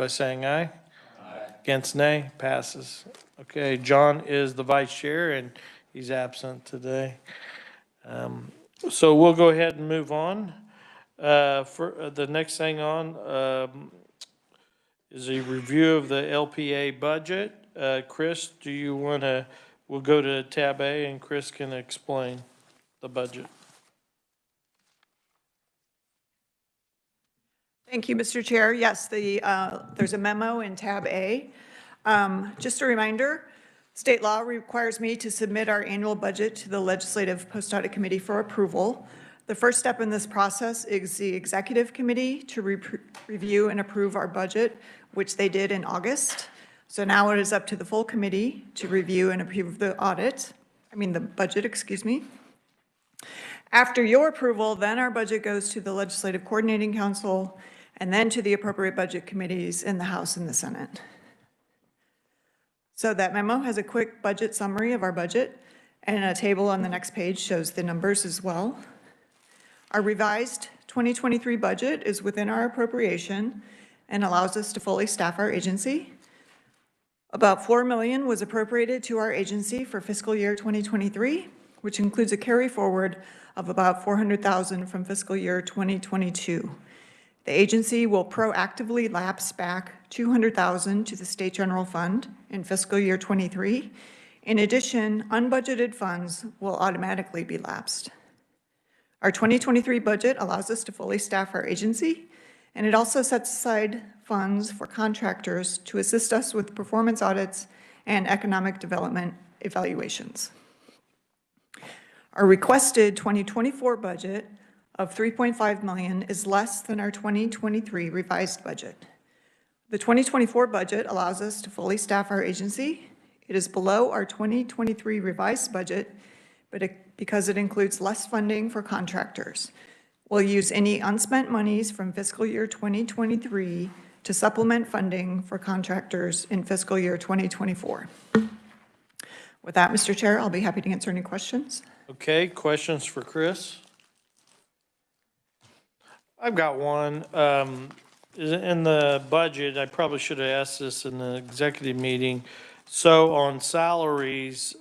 by saying aye. Aye. Against nay, passes. Okay, John is the vice chair and he's absent today. So we'll go ahead and move on. For the next thing on is a review of the LPA budget. Chris, do you want to, we'll go to tab A and Chris can explain the budget. Thank you, Mr. Chair. Yes, there's a memo in tab A. Just a reminder, state law requires me to submit our annual budget to the Legislative Post-Audit Committee for approval. The first step in this process is the Executive Committee to review and approve our budget, which they did in August. So now it is up to the full committee to review and approve the budget, excuse me. After your approval, then our budget goes to the Legislative Coordinating Council and then to the appropriate budget committees in the House and the Senate. So that memo has a quick budget summary of our budget, and a table on the next page shows the numbers as well. Our revised 2023 budget is within our appropriation and allows us to fully staff our agency. About $4 million was appropriated to our agency for fiscal year 2023, which includes a carry forward of about $400,000 from fiscal year 2022. The agency will proactively lapse back $200,000 to the State General Fund in fiscal year 23. In addition, unbudgeted funds will automatically be lapsed. Our 2023 budget allows us to fully staff our agency, and it also sets aside funds for contractors to assist us with performance audits and economic development evaluations. Our requested 2024 budget of $3.5 million is less than our 2023 revised budget. The 2024 budget allows us to fully staff our agency. It is below our 2023 revised budget, because it includes less funding for contractors. We'll use any unspent monies from fiscal year 2023 to supplement funding for contractors in fiscal year 2024. With that, Mr. Chair, I'll be happy to answer any questions. Okay, questions for Chris? I've got one. In the budget, I probably should have asked this in the executive meeting. So on salaries,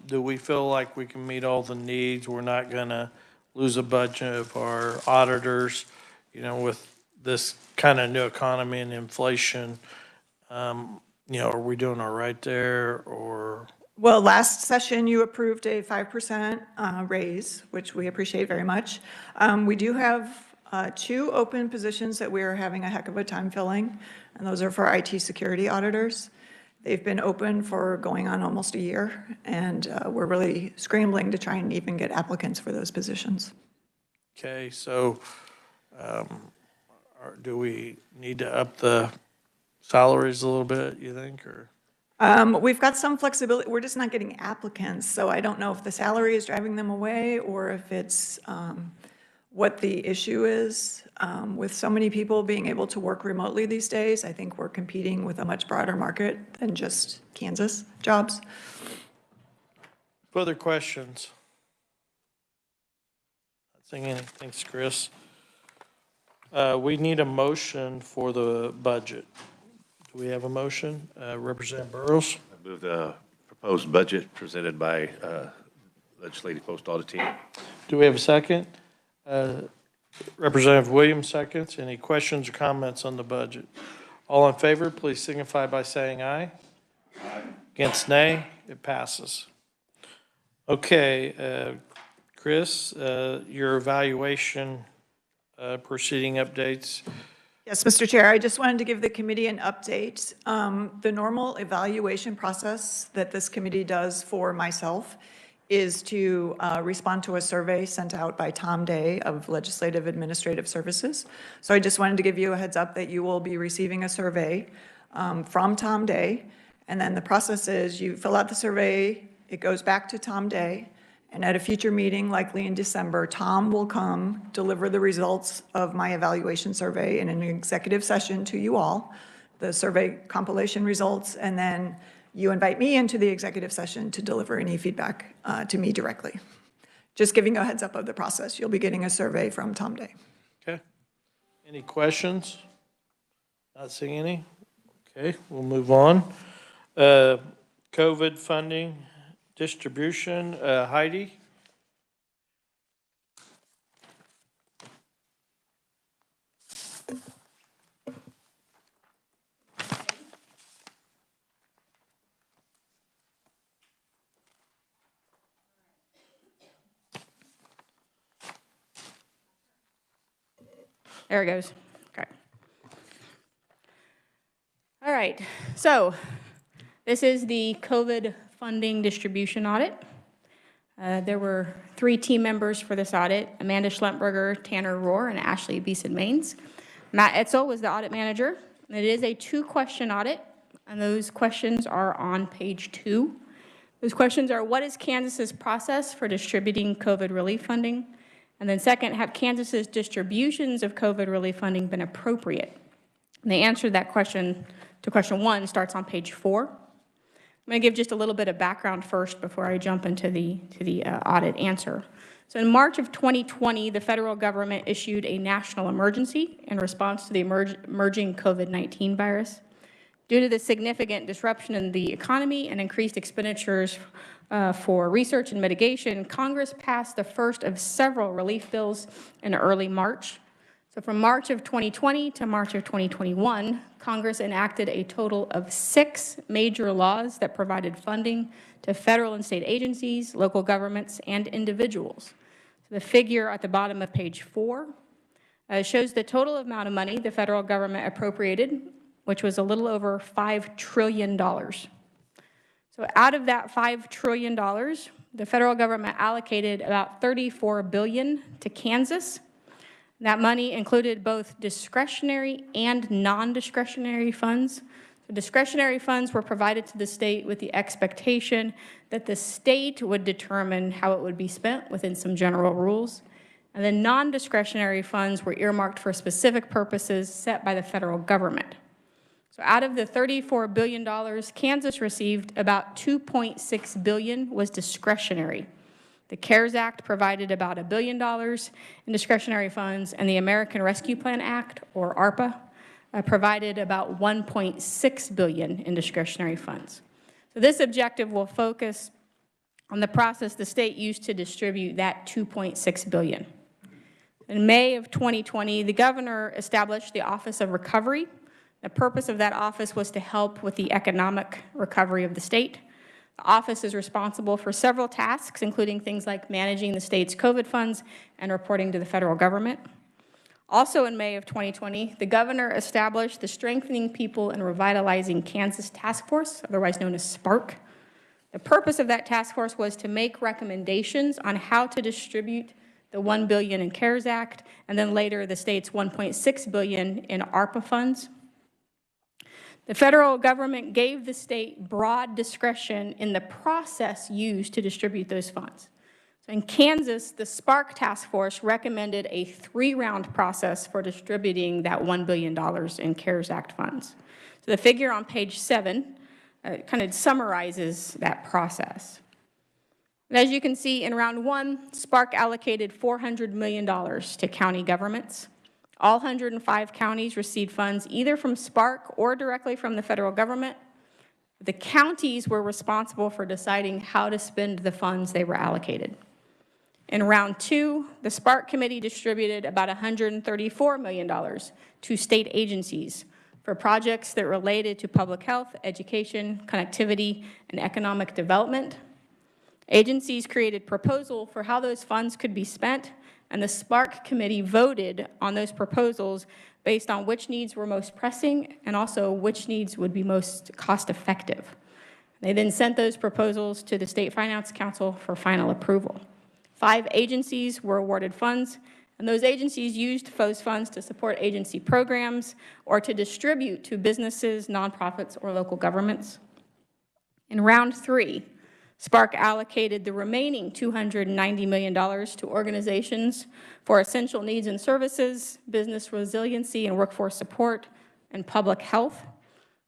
do we feel like we can meet all the needs? We're not going to lose a bunch of our auditors, with this kind of new economy and inflation. Are we doing all right there, or? Well, last session you approved a 5% raise, which we appreciate very much. We do have 2 open positions that we are having a heck of a time filling, and those are for IT security auditors. They've been open for going on almost a year, and we're really scrambling to try and even get applicants for those positions. Okay, so do we need to up the salaries a little bit, you think, or? We've got some flexibility. We're just not getting applicants, so I don't know if the salary is driving them away or if it's what the issue is. With so many people being able to work remotely these days, I think we're competing with a much broader market than just Kansas jobs. Further questions? Not seeing any. Thanks, Chris. We need a motion for the budget. Do we have a motion? Representative Burrows? I move the proposed budget presented by Legislative Post-Audit Team. Do we have a second? Representative Williams seconds. Any questions or comments on the budget? All in favor, please signify by saying aye. Aye. Against nay, it passes. Okay, Chris, your evaluation proceeding updates. Yes, Mr. Chair, I just wanted to give the committee an update. The normal evaluation process that this committee does for myself is to respond to a survey sent out by Tom Day of Legislative Administrative Services. So I just wanted to give you a heads up that you will be receiving a survey from Tom Day. And then the process is you fill out the survey, it goes back to Tom Day, and at a future meeting, likely in December, Tom will come deliver the results of my evaluation survey in an executive session to you all, the survey compilation results, and then you invite me into the executive session to deliver any feedback to me directly. Just giving you a heads up of the process. You'll be getting a survey from Tom Day. Okay. Any questions? Not seeing any? Okay, we'll move on. COVID funding distribution, Heidi? There it goes. Okay. All right. So this is the COVID funding distribution audit. There were 3 team members for this audit: Amanda Schlentberger, Tanner Rohr, and Ashley Beeson-Maines. Matt Etzel was the audit manager. It is a 2-question audit, and those questions are on page 2. Those questions are: what is Kansas's process for distributing COVID relief funding? And then second, have Kansas's distributions of COVID relief funding been appropriate? And the answer to that question, to question 1, starts on page 4. I'm going to give just a little bit of background first before I jump into the audit answer. So in March of 2020, the federal government issued a national emergency in response to the emerging COVID-19 virus. Due to the significant disruption in the economy and increased expenditures for research and mitigation, Congress passed the first of several relief bills in early March. So from March of 2020 to March of 2021, Congress enacted a total of 6 major laws that provided funding to federal and state agencies, local governments, and individuals. So the figure at the bottom of page 4 shows the total amount of money the federal government appropriated, which was a little over $5 trillion. So out of that $5 trillion, the federal government allocated about $34 billion to Kansas. That money included both discretionary and non-discretionary funds. The discretionary funds were provided to the state with the expectation that the state would determine how it would be spent within some general rules. And the non-discretionary funds were earmarked for specific purposes set by the federal government. So out of the $34 billion, Kansas received about $2.6 billion was discretionary. The CARES Act provided about $1 billion in discretionary funds, and the American Rescue Plan Act, or ARPA, provided about $1.6 billion in discretionary funds. So this objective will focus on the process the state used to distribute that $2.6 billion. In May of 2020, the governor established the Office of Recovery. The purpose of that office was to help with the economic recovery of the state. The office is responsible for several tasks, including things like managing the state's COVID funds and reporting to the federal government. Also in May of 2020, the governor established the Strengthening People and Revitalizing Kansas Task Force, otherwise known as SPARK. The purpose of that task force was to make recommendations on how to distribute the $1 billion in CARES Act, and then later the state's $1.6 billion in ARPA funds. The federal government gave the state broad discretion in the process used to distribute those funds. So in Kansas, the SPARK task force recommended a 3-round process for distributing that $1 billion in CARES Act funds. So the figure on page 7 kind of summarizes that process. And as you can see, in round 1, SPARK allocated $400 million to county governments. All 105 counties received funds either from SPARK or directly from the federal government. The counties were responsible for deciding how to spend the funds they were allocated. In round 2, the SPARK committee distributed about $134 million to state agencies for projects that related to public health, education, connectivity, and economic development. Agencies created proposals for how those funds could be spent, and the SPARK committee voted on those proposals based on which needs were most pressing and also which needs would be most cost-effective. They then sent those proposals to the State Finance Council for final approval. 5 agencies were awarded funds, and those agencies used those funds to support agency programs or to distribute to businesses, nonprofits, or local governments. In round 3, SPARK allocated the remaining $290 million to organizations for essential needs and services, business resiliency and workforce support, and public health.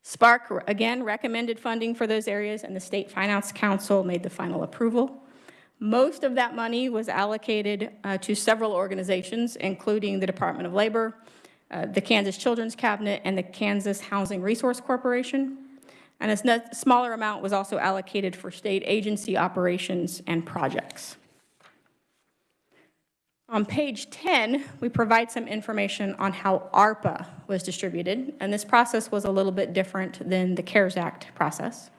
SPARK again recommended funding for those areas, and the State Finance Council made the final approval. Most of that money was allocated to several organizations, including the Department of Labor, the Kansas Children's Cabinet, and the Kansas Housing Resource Corporation. And a smaller amount was also allocated for state agency operations and projects. On page 10, we provide some information on how ARPA was distributed, and this process was a little bit different than the CARES Act process.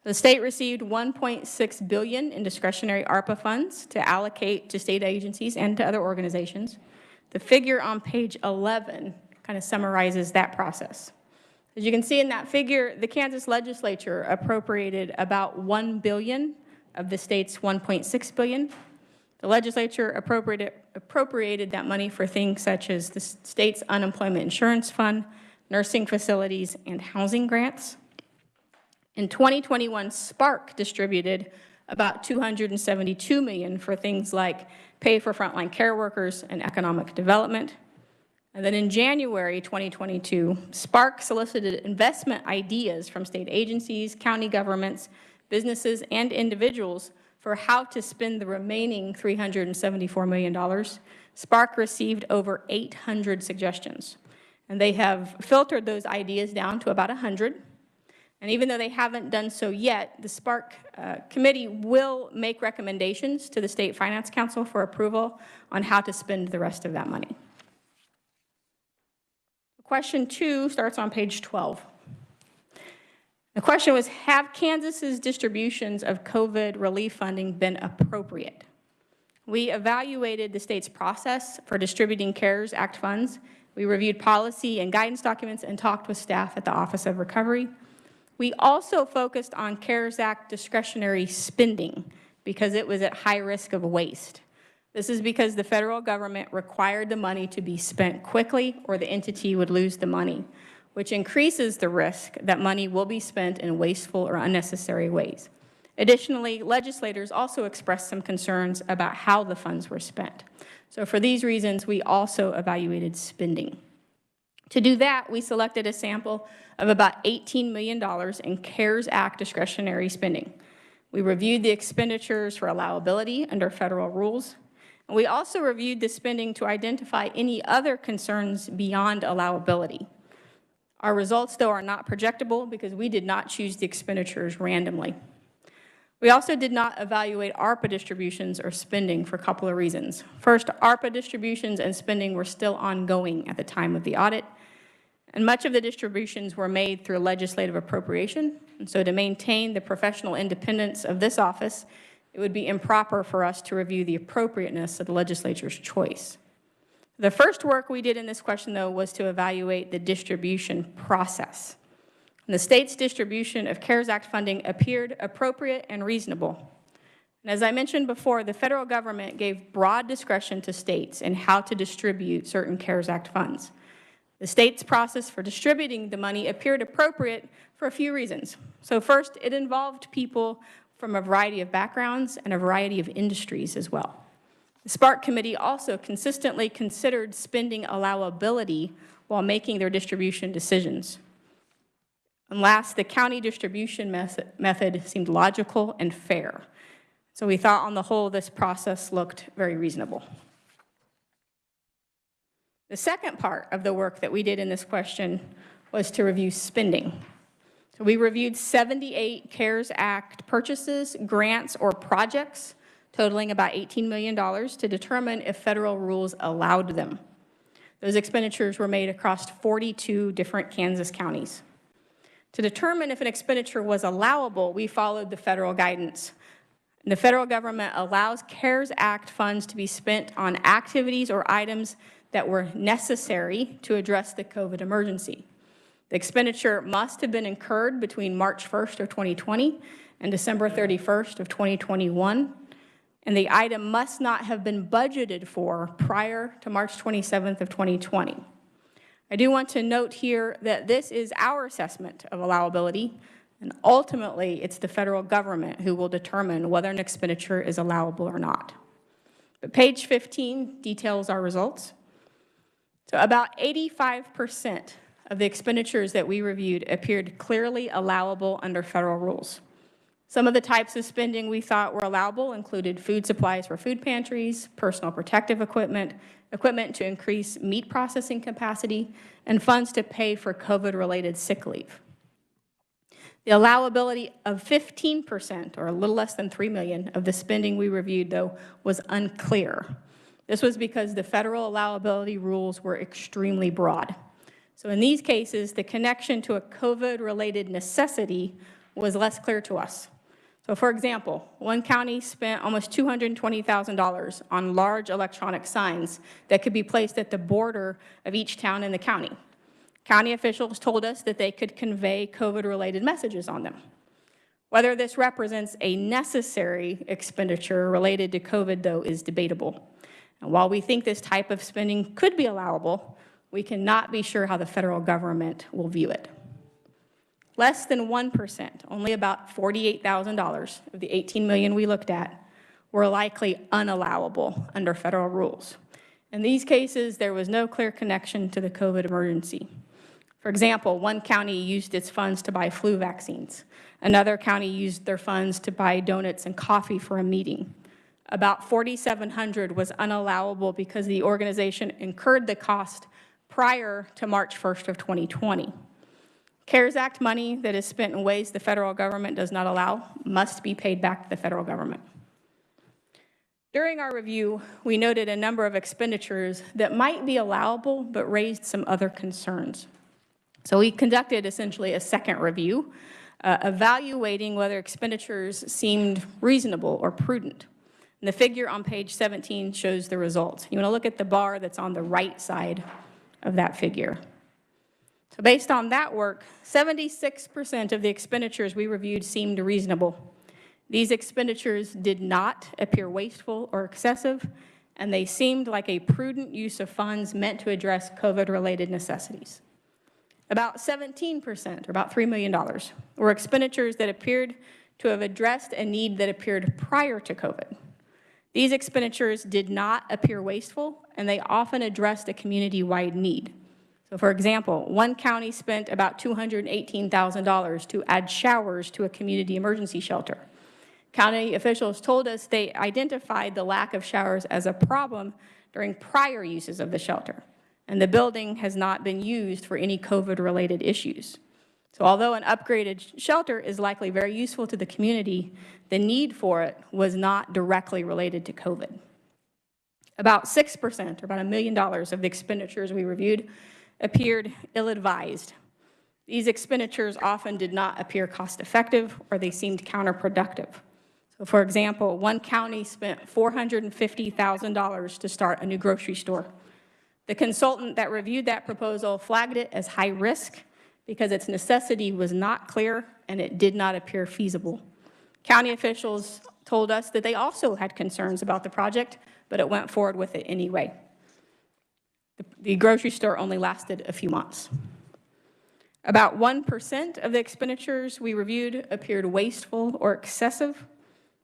The state received $1.6 billion in discretionary ARPA funds to allocate to state agencies and to other organizations. The figure on page 11 kind of summarizes that process. As you can see in that figure, the Kansas Legislature appropriated about $1 billion of the state's $1.6 billion. The legislature appropriated that money for things such as the state's unemployment insurance fund, nursing facilities, and housing grants. In 2021, Spark distributed about $272 million for things like pay for frontline care workers and economic development. And then in January 2022, Spark solicited investment ideas from state agencies, county governments, businesses, and individuals for how to spend the remaining $374 million. Spark received over 800 suggestions, and they have filtered those ideas down to about 100. And even though they haven't done so yet, the Spark committee will make recommendations to the State Finance Council for approval on how to spend the rest of that money. Question 2 starts on page 12. The question was, have Kansas's distributions of COVID relief funding been appropriate? We evaluated the state's process for distributing CARES Act funds. We reviewed policy and guidance documents and talked with staff at the Office of Recovery. We also focused on CARES Act discretionary spending because it was at high risk of waste. This is because the federal government required the money to be spent quickly or the entity would lose the money, which increases the risk that money will be spent in wasteful or unnecessary ways. Additionally, legislators also expressed some concerns about how the funds were spent. So for these reasons, we also evaluated spending. To do that, we selected a sample of about $18 million in CARES Act discretionary spending. We reviewed the expenditures for allowability under federal rules. And we also reviewed the spending to identify any other concerns beyond allowability. Our results, though, are not projectable because we did not choose the expenditures randomly. We also did not evaluate ARPA distributions or spending for a couple of reasons. First, ARPA distributions and spending were still ongoing at the time of the audit, and much of the distributions were made through legislative appropriation. And so to maintain the professional independence of this office, it would be improper for us to review the appropriateness of the legislature's choice. The first work we did in this question, though, was to evaluate the distribution process. And the state's distribution of CARES Act funding appeared appropriate and reasonable. And as I mentioned before, the federal government gave broad discretion to states in how to distribute certain CARES Act funds. The state's process for distributing the money appeared appropriate for a few reasons. So first, it involved people from a variety of backgrounds and a variety of industries as well. The Spark Committee also consistently considered spending allowability while making their distribution decisions. And last, the county distribution method seemed logical and fair. So we thought on the whole this process looked very reasonable. The second part of the work that we did in this question was to review spending. So we reviewed 78 CARES Act purchases, grants, or projects totaling about $18 million to determine if federal rules allowed them. Those expenditures were made across 42 different Kansas counties. To determine if an expenditure was allowable, we followed the federal guidance. The federal government allows CARES Act funds to be spent on activities or items that were necessary to address the COVID emergency. The expenditure must have been incurred between March 1st of 2020 and December 31st of 2021. And the item must not have been budgeted for prior to March 27th of 2020. I do want to note here that this is our assessment of allowability, and ultimately it's the federal government who will determine whether an expenditure is allowable or not. But page 15 details our results. So about 85% of the expenditures that we reviewed appeared clearly allowable under federal rules. Some of the types of spending we thought were allowable included food supplies for food pantries, personal protective equipment, equipment to increase meat processing capacity, and funds to pay for COVID-related sick leave. The allowability of 15%, or a little less than $3 million, of the spending we reviewed, though, was unclear. This was because the federal allowability rules were extremely broad. So in these cases, the connection to a COVID-related necessity was less clear to us. So for example, one county spent almost $220,000 on large electronic signs that could be placed at the border of each town in the county. County officials told us that they could convey COVID-related messages on them. Whether this represents a necessary expenditure related to COVID, though, is debatable. And while we think this type of spending could be allowable, we cannot be sure how the federal government will view it. Less than 1%, only about $48,000 of the $18 million we looked at, were likely unallowable under federal rules. In these cases, there was no clear connection to the COVID emergency. For example, one county used its funds to buy flu vaccines. Another county used their funds to buy donuts and coffee for a meeting. About $4,700 was unallowable because the organization incurred the cost prior to March 1st of 2020. CARES Act money that is spent in ways the federal government does not allow must be paid back to the federal government. During our review, we noted a number of expenditures that might be allowable but raised some other concerns. So we conducted essentially a second review, evaluating whether expenditures seemed reasonable or prudent. And the figure on page 17 shows the results. You want to look at the bar that's on the right side of that figure. So based on that work, 76% of the expenditures we reviewed seemed reasonable. These expenditures did not appear wasteful or excessive, and they seemed like a prudent use of funds meant to address COVID-related necessities. About 17%, or about $3 million, were expenditures that appeared to have addressed a need that appeared prior to COVID. These expenditures did not appear wasteful, and they often addressed a community-wide need. So for example, one county spent about $218,000 to add showers to a community emergency shelter. County officials told us they identified the lack of showers as a problem during prior uses of the shelter, and the building has not been used for any COVID-related issues. So although an upgraded shelter is likely very useful to the community, the need for it was not directly related to COVID. About 6%, or about $1 million of the expenditures we reviewed, appeared ill-advised. These expenditures often did not appear cost-effective, or they seemed counterproductive. So for example, one county spent $450,000 to start a new grocery store. The consultant that reviewed that proposal flagged it as high risk because its necessity was not clear and it did not appear feasible. County officials told us that they also had concerns about the project, but it went forward with it anyway. The grocery store only lasted a few months. About 1% of the expenditures we reviewed appeared wasteful or excessive.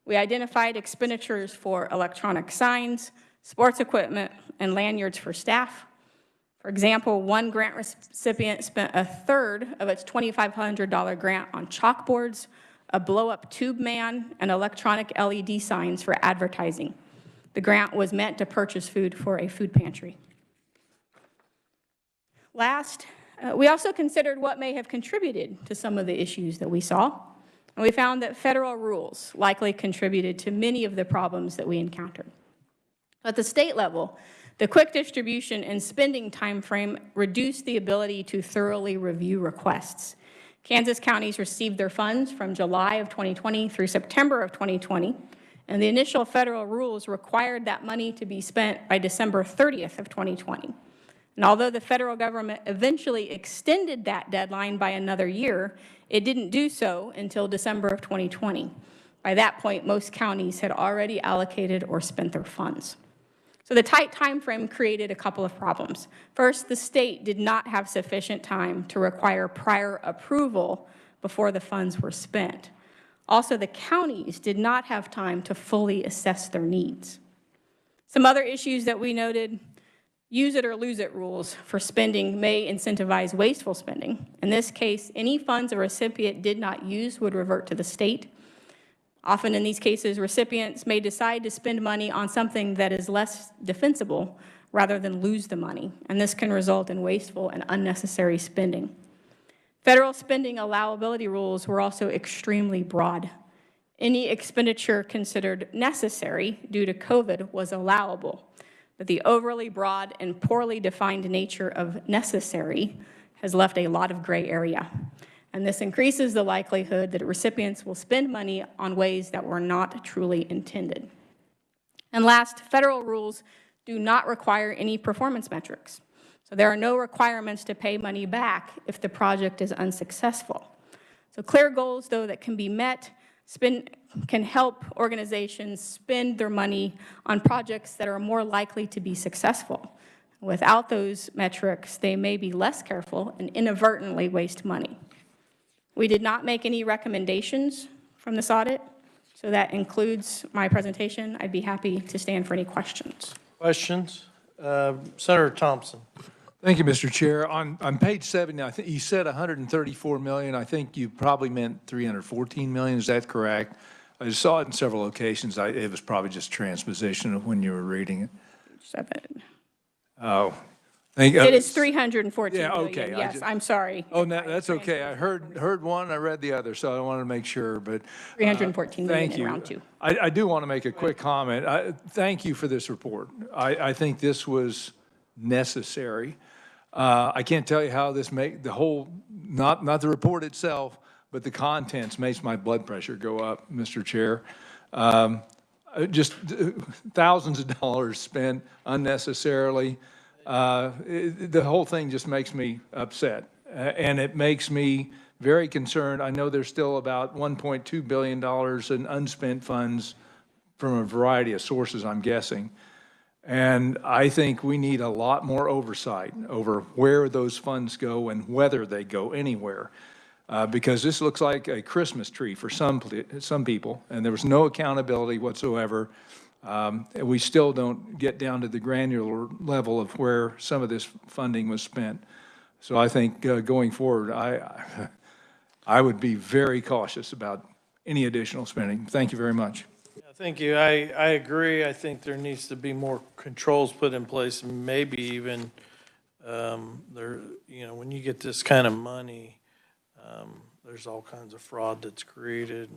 We identified expenditures for electronic signs, sports equipment, and lanyards for staff. For example, one grant recipient spent a third of its $2,500 grant on chalkboards, a blow-up tube man, and electronic LED signs for advertising. The grant was meant to purchase food for a food pantry. Last, we also considered what may have contributed to some of the issues that we saw, and we found that federal rules likely contributed to many of the problems that we encountered. At the state level, the quick distribution and spending timeframe reduced the ability to thoroughly review requests. Kansas counties received their funds from July of 2020 through September of 2020, and the initial federal rules required that money to be spent by December 30th of 2020. And although the federal government eventually extended that deadline by another year, it didn't do so until December of 2020. By that point, most counties had already allocated or spent their funds. So the tight time frame created a couple of problems. First, the state did not have sufficient time to require prior approval before the funds were spent. Also, the counties did not have time to fully assess their needs. Some other issues that we noted: use it or lose it rules for spending may incentivize wasteful spending. In this case, any funds a recipient did not use would revert to the state. Often in these cases, recipients may decide to spend money on something that is less defensible rather than lose the money, and this can result in wasteful and unnecessary spending. Federal spending allowability rules were also extremely broad. Any expenditure considered necessary due to COVID was allowable, but the overly broad and poorly defined nature of necessary has left a lot of gray area. And this increases the likelihood that recipients will spend money on ways that were not truly intended. And last, federal rules do not require any performance metrics. So there are no requirements to pay money back if the project is unsuccessful. So clear goals, though, that can be met can help organizations spend their money on projects that are more likely to be successful. Without those metrics, they may be less careful and inadvertently waste money. We did not make any recommendations from this audit, so that includes my presentation. I'd be happy to stand for any questions. Questions? Senator Thompson. Thank you, Mr. Chair. On page 7, I think you said 134 million. I think you probably meant 314 million. Is that correct? I saw it in several locations. It was probably just transposition of when you were reading it. 7. Oh. It is 314 yeah, million, okay. yes, I'm sorry. Oh, no, that's okay. I heard one, I read the other, so I wanted to make sure, but. 314 million Thank in you. round 2. I do want to make a quick comment. Thank you for this report. I think this was necessary. I can't tell you how this the whole, not the report itself, but the contents makes my blood pressure go up, Mr. Chair. Just thousands of dollars spent unnecessarily. The whole thing just makes me upset, and it makes me very concerned. I know there's still about $1.2 billion in unspent funds from a variety of sources, I'm guessing. And I think we need a lot more oversight over where those funds go and whether they go anywhere. Because this looks like a Christmas tree for some people, and there was no accountability whatsoever. We still don't get down to the granular level of where some of this funding was spent. So I think going forward, I would be very cautious about any additional spending. Thank you very much. Thank you. I agree. I think there needs to be more controls put in place, and maybe even when you get this kind of money, there's all kinds of fraud that's created,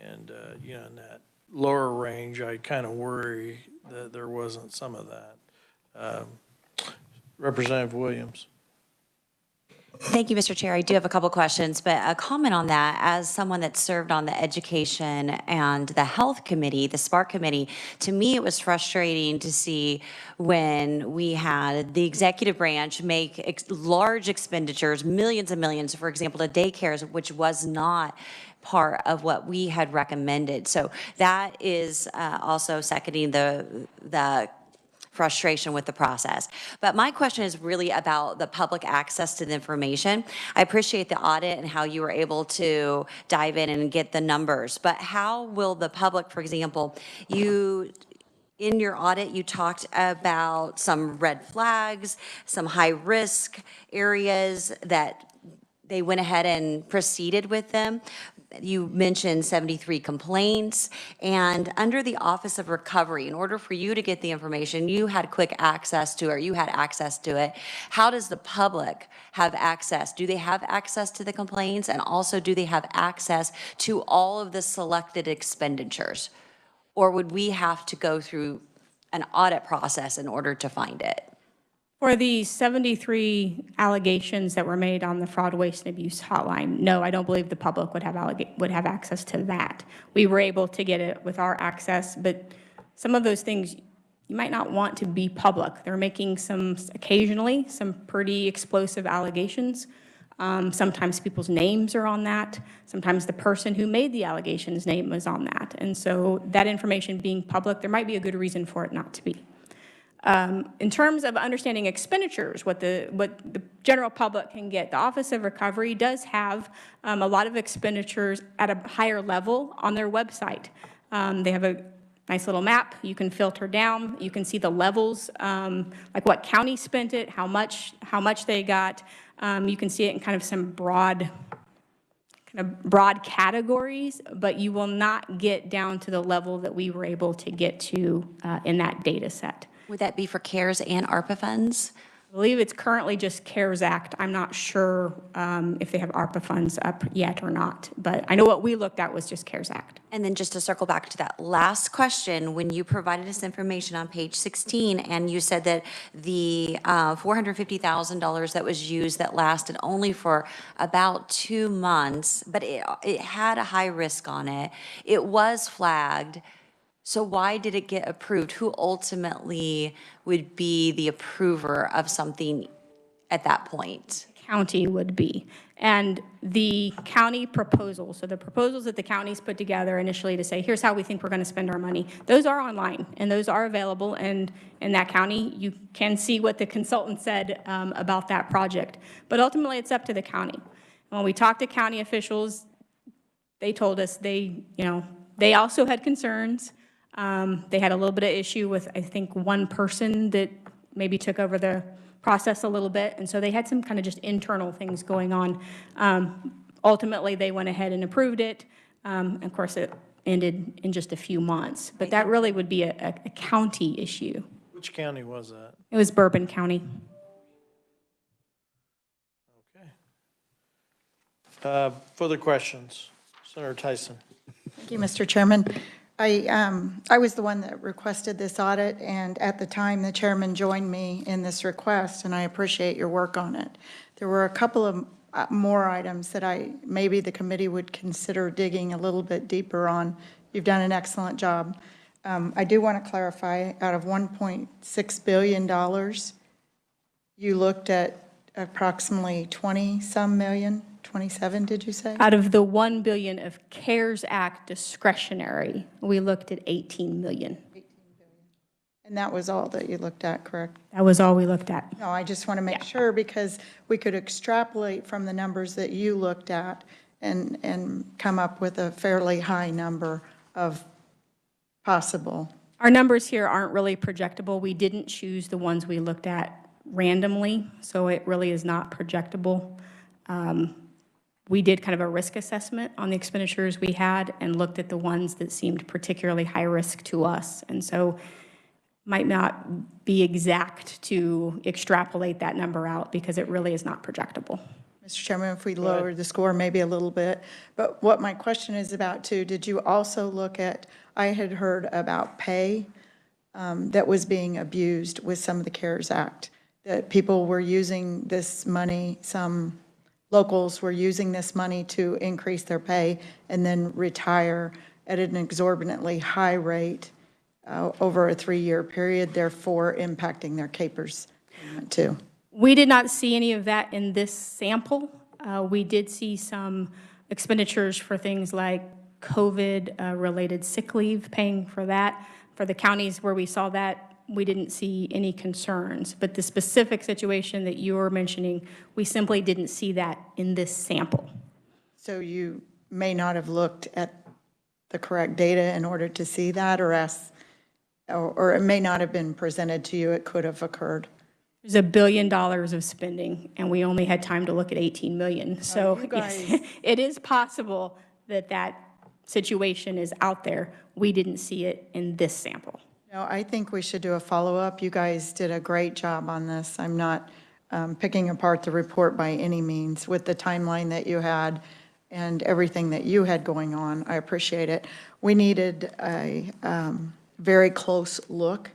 and in that lower range, I kind of worry that there wasn't some of that. Representative Williams. Thank you, Mr. Chair. I do have a couple questions, but a comment on that. As someone that served on the Education and the Health Committee, the SPARK Committee, to me it was frustrating to see when we had the executive branch make large expenditures, millions and millions, for example, to daycares, which was not part of what we had recommended. So that is also seconding the frustration with the process. But my question is really about the public access to the information. I appreciate the audit and how you were able to dive in and get the numbers, but how will the public, for example, in your audit, you talked about some red flags, some high-risk areas that they went ahead and proceeded with them. You mentioned 73 complaints, and under the Office of Recovery, in order for you to get the information, you had quick access to it, or you had access to it. How does the public have access? Do they have access to the complaints, and also do they have access to all of the selected expenditures? Or would we have to go through an audit process in order to find it? For the 73 allegations that were made on the fraud, waste, and abuse hotline, no, I don't believe the public would have access to that. We were able to get it with our access, but some of those things you might not want to be public. They're making occasionally some pretty explosive allegations. Sometimes people's names are on that. Sometimes the person who made the allegation's name was on that. And so that information being public, there might be a good reason for it not to be. In terms of understanding expenditures, what the general public can get, the Office of Recovery does have a lot of expenditures at a higher level on their website. They have a nice little map. You can filter down. You can see the levels, like what county spent it, how much they got. You can see it in kind of some broad kind of broad categories, but you will not get down to the level that we were able to get to in that data set. Would that be for CARES and ARPA funds? I believe it's currently just CARES Act. I'm not sure if they have ARPA funds up yet or not, but I know what we looked at was just CARES Act. And then just to circle back to that last question, when you provided us information on page 16, and you said that the $450,000 that was used that lasted only for about 2 months, but it had a high risk on it, it was flagged. So why did it get approved? Who ultimately would be the approver of something at that point? County would be. And the county proposals, so the proposals that the counties put together initially to say, here's how we think we're going to spend our money, those are online and those are available. And in that county, you can see what the consultant said about that project. But ultimately, it's up to the county. When we talked to county officials, they told us they also had concerns. They had a little bit of issue with, I think, one person that maybe took over the process a little bit, and so they had some kind of just internal things going on. Ultimately, they went ahead and approved it. Of course, it ended in just a few months, but that really would be a county issue. Which county was that? It was Bourbon County. Okay. Further questions? Senator Tyson. Thank you, Mr. Chairman. I was the one that requested this audit, and at the time, the chairman joined me in this request, and I appreciate your work on it. There were a couple of more items that maybe the committee would consider digging a little bit deeper on. You've done an excellent job. I do want to clarify, out of $1.6 billion, you looked at approximately 20-some million, 27, did you say? Out of the $1 billion of CARES Act discretionary, we looked at 18 million. And that was all that you looked at, correct? That was all we looked at. No, I just want to make sure, because we could extrapolate from the numbers that you looked at and come up with a fairly high number of possible. Our numbers here aren't really projectable. We didn't choose the ones we looked at randomly, so it really is not projectable. We did kind of a risk assessment on the expenditures we had and looked at the ones that seemed particularly high risk to us. And so might not be exact to extrapolate that number out because it really is not projectable. Mr. Chairman, if we lower the score maybe a little bit, but what my question is about too, did you also look at, I had heard about pay that was being abused with some of the CARES Act, that people were using this money, some locals were using this money to increase their pay and then retire at an exorbitantly high rate over a 3-year period, therefore impacting their CAPERS too. We did not see any of that in this sample. We did see some expenditures for things like COVID-related sick leave, paying for that. For the counties where we saw that, we didn't see any concerns. But the specific situation that you were mentioning, we simply didn't see that in this sample. So you may not have looked at the correct data in order to see that, or it may not have been presented to you, it could have occurred. There's $1 billion of spending, and we only had time to look at 18 million. So yes, it is possible that that situation is out there. We didn't see it in this sample. No, I think we should do a follow-up. You guys did a great job on this. I'm not picking apart the report by any means. With the timeline that you had and everything that you had going on, I appreciate it. We needed a very close look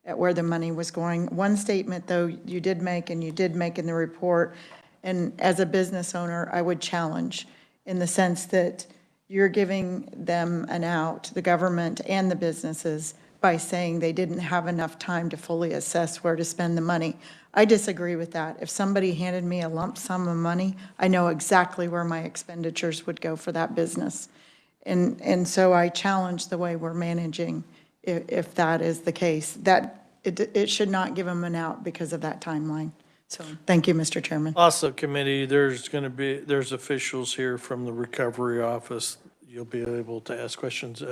at where the money was going. One statement, though, you did make, and you did make in the report, and as a business owner, I would challenge in the sense that you're giving them an out, the government and the businesses, by saying they didn't have enough time to fully assess where to spend the money. I disagree with that. If somebody handed me a lump sum of money, I know exactly where my expenditures would go for that business. And so I challenge the way we're managing, if that is the case, that it should not give them an out because of that timeline. So thank you, Mr. Chairman. Also, committee, there's officials here from the recovery office. You'll be able to ask questions.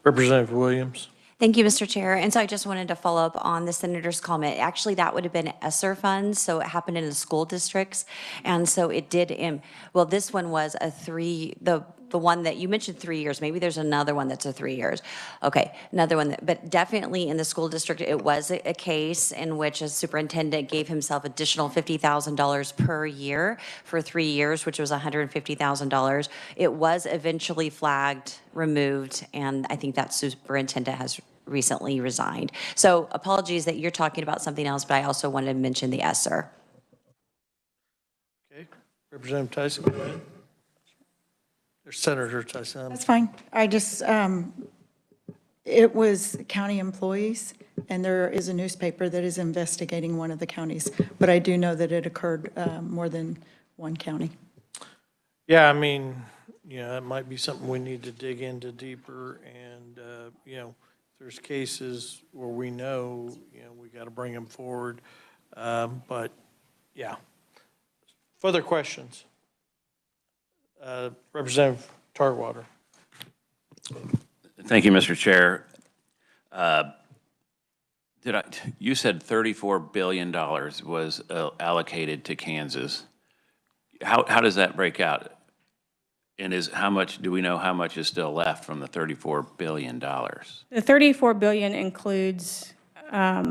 Representative Williams. Thank you, Mr. Chair. And so I just wanted to follow up on the senator's comment. Actually, that would have been ESSER funds, so it happened in the school districts. And so it did, well, this one was the one that you mentioned 3 years. Maybe there's another one that's a 3 years. Okay, another one, but definitely in the school district, it was a case in which a superintendent gave himself additional $50,000 per year for 3 years, which was $150,000. It was eventually flagged, removed, and I think that superintendent has recently resigned. So apologies that you're talking about something else, but I also wanted to mention the ESSER. Okay, Representative Tyson, go ahead. Or Senator Tyson. That's fine. I just, it was county employees, and there is a newspaper that is investigating one of the counties, but I do know that it occurred more than one county. Yeah, I mean, that might be something we need to dig into deeper, and, there's cases where we know, we got to bring them forward. But, yeah. Further questions? Representative Tarwater. Thank you, Mr. Chair. You said $34 billion was allocated to Kansas. How does that break out? And do we know how much is still left from the $34 billion? The $34 billion includes a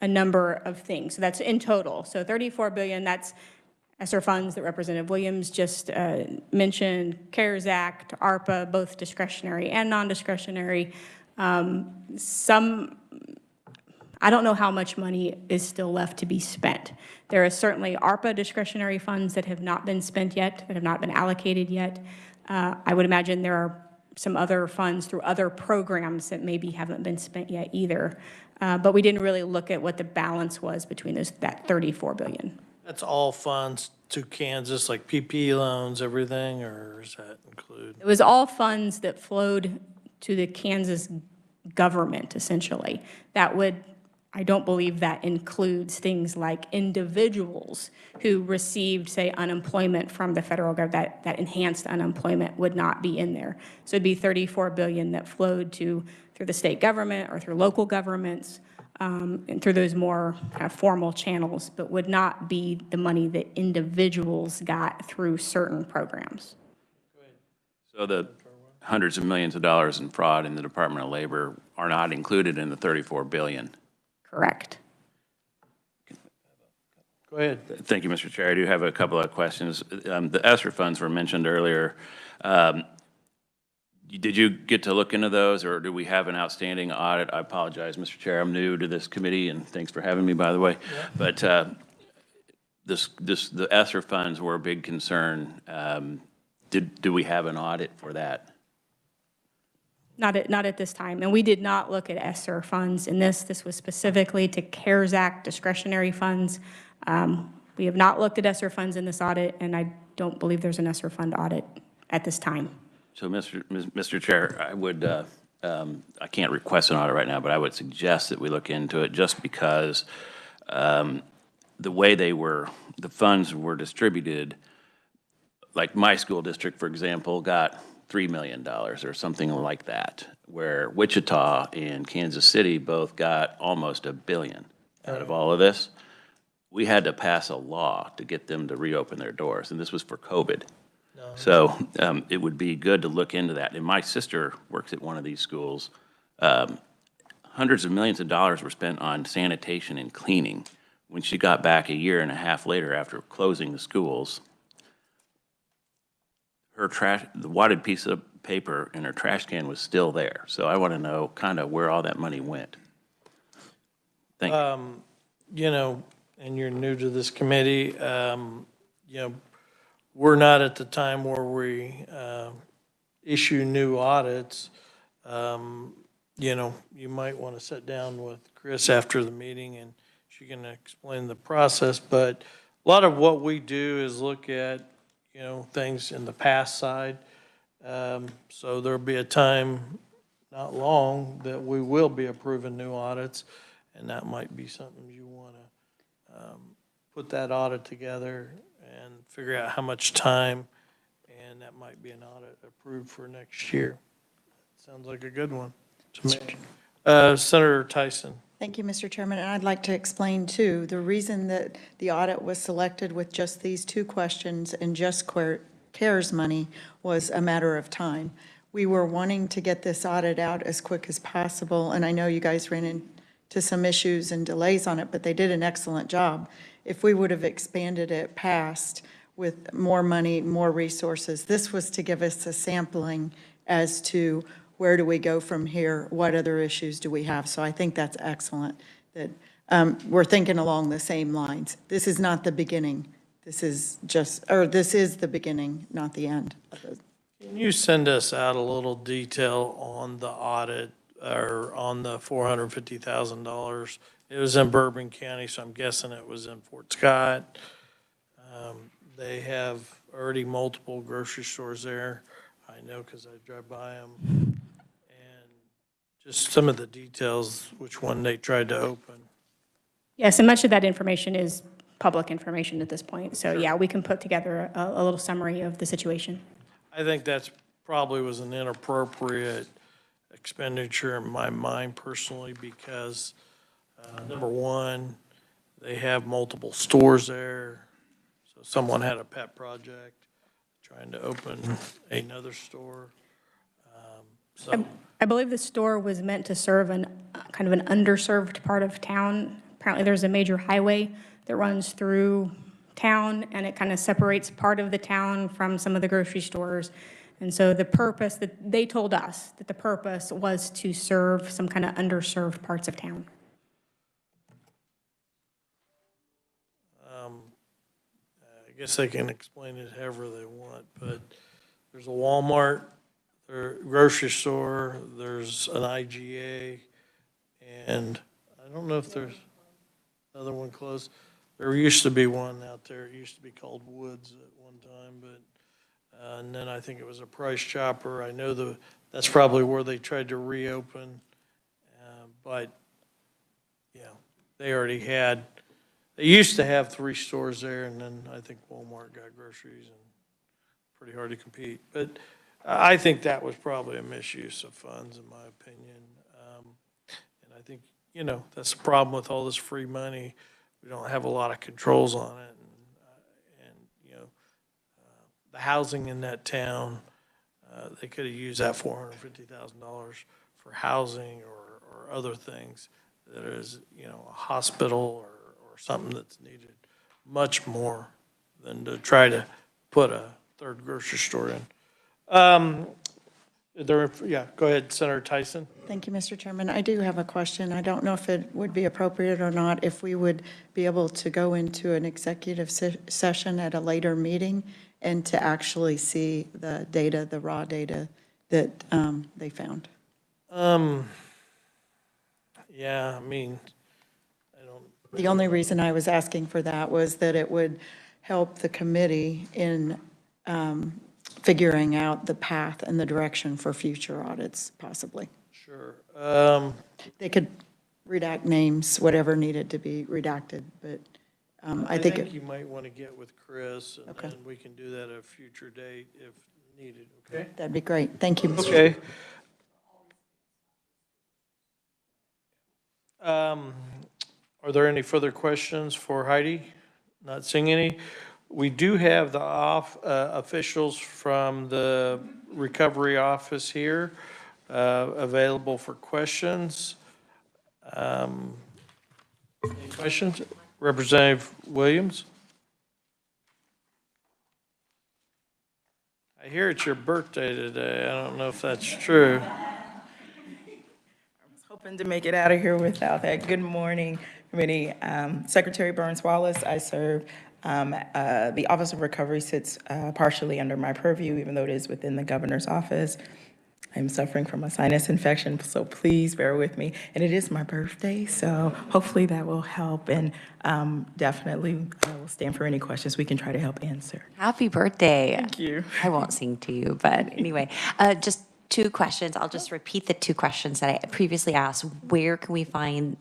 number of things. So that's in total. So $34 billion, that's ESSER funds that Representative Williams just mentioned, CARES Act, ARPA, both discretionary and non-discretionary. I don't know how much money is still left to be spent. There is certainly ARPA discretionary funds that have not been spent yet, that have not been allocated yet. I would imagine there are some other funds through other programs that maybe haven't been spent yet either. But we didn't really look at what the balance was between that $34 billion. That's all funds to Kansas, like PP loans, everything, or does that include? It was all funds that flowed to the Kansas government, essentially. I don't believe that includes things like individuals who received, say, unemployment from the federal government. That enhanced unemployment would not be in there. So it'd be $34 billion that flowed through the state government or through local governments, and through those more kind of formal channels, but would not be the money that individuals got through certain programs. So the hundreds of millions of dollars in fraud in the Department of Labor are not included in the $34 billion. Correct. Go ahead. Thank you, Mr. Chair. I do have a couple of questions. The ESSER funds were mentioned earlier. Did you get to look into those, or do we have an outstanding audit? I apologize, Mr. Chair. I'm new to this committee, and thanks for having me, by the way. Yeah. But the ESSER funds were a big concern. Do we have an audit for that? Not at this time. And we did not look at ESSER funds in this. This was specifically to CARES Act discretionary funds. We have not looked at ESSER funds in this audit, and I don't believe there's an ESSER fund audit at this time. So, Mr. Chair, I would, I can't request an audit right now, but I would suggest that we look into it just because the way the funds were distributed, like my school district, for example, got $3 million or something like that, where Wichita and Kansas City both got almost $1 billion out of all of this. We had to pass a law to get them to reopen their doors, and this was for COVID. No. So it would be good to look into that. And my sister works at one of these schools. Hundreds of millions of dollars were spent on sanitation and cleaning. When she got back a year and a half later after closing the schools, the wadded piece of paper in her trash can was still there. So I want to know kind of where all that money went. Thank you. And you're new to this committee, we're not at the time where we issue new audits. You might want to sit down with Chris after the meeting and she can explain the process. But a lot of what we do is look at things in the past side. So there'll be a time, not long, that we will be approving new audits, and that might be something you want to put that audit together and figure out how much time, and that might be an audit approved for next year. Sounds like a good one to me. Senator Tyson. Thank you, Mr. Chairman, and I'd like to explain, too, the reason that the audit was selected with just these 2 questions and just CARES money was a matter of time. We were wanting to get this audit out as quick as possible, and I know you guys ran into some issues and delays on it, but they did an excellent job. If we would have expanded it past with more money, more resources, this was to give us a sampling as to where do we go from here? What other issues do we have? So I think that's excellent that we're thinking along the same lines. This is not the beginning. This is the beginning, not the end. Can you send us out a little detail on the audit or on the $450,000? It was in Bourbon County, so I'm guessing it was in Fort Scott. They have already multiple grocery stores there. I know because I drive by them. And just some of the details, which one they tried to open. Yes, and much of that information is public information at this point. So yeah, we can put together a little summary of the situation. I think that's probably was an inappropriate expenditure in my mind personally because, number one, they have multiple stores there. So someone had a pet project trying to open another store. I believe the store was meant to serve kind of an underserved part of town. Apparently there's a major highway that runs through town and it kind of separates part of the town from some of the grocery stores. And so the purpose that they told us that the purpose was to serve some kind of underserved parts of town. I guess they can explain it however they want, but there's a Walmart, there's a grocery store, there's an IGA, and I don't know if there's another one close. There used to be one out there. It used to be called Woods at one time, but and then I think it was a Price Chopper. I know that's probably where they tried to reopen, but yeah, they already had. They used to have 3 stores there, and then I think Walmart got groceries, and pretty hard to compete. But I think that was probably a misuse of funds, in my opinion. And I think, that's the problem with all this free money. We don't have a lot of controls on it. And the housing in that town, they could have used that $450,000 for housing or other things. That is, a hospital or something that's needed much more than to try to put a 3rd grocery store in. Go ahead, Senator Tyson. Thank you, Mr. Chairman. I do have a question. I don't know if it would be appropriate or not if we would be able to go into an executive session at a later meeting and to actually see the data, the raw data that they found. Yeah, I mean, The only reason I was asking for that was that it would help the committee in figuring out the path and the direction for future audits, possibly. sure. They could redact names, whatever needed to be redacted, but I think you might want to get with Chris, and Okay. then we can do that at a future date if needed, okay? that'd be great. Thank you, Mr. Okay. Are there any further questions for Heidi? Not seeing any. We do have the officials from the recovery office here available for questions. Any questions? Representative Williams? I hear it's your birthday today. I don't know if that's true. Hoping to make it out of here without that. Good morning, committee. Secretary Burns Wallace, I serve. The Office of Recovery sits partially under my purview, even though it is within the governor's office. I'm suffering from a sinus infection, so please bear with me. And it is my birthday, so hopefully that will help. And definitely, I will stand for any questions we can try to help answer. Happy birthday. Thank you. I won't sing to you, but anyway, just two questions. I'll just repeat the two questions that I previously asked. Where can we find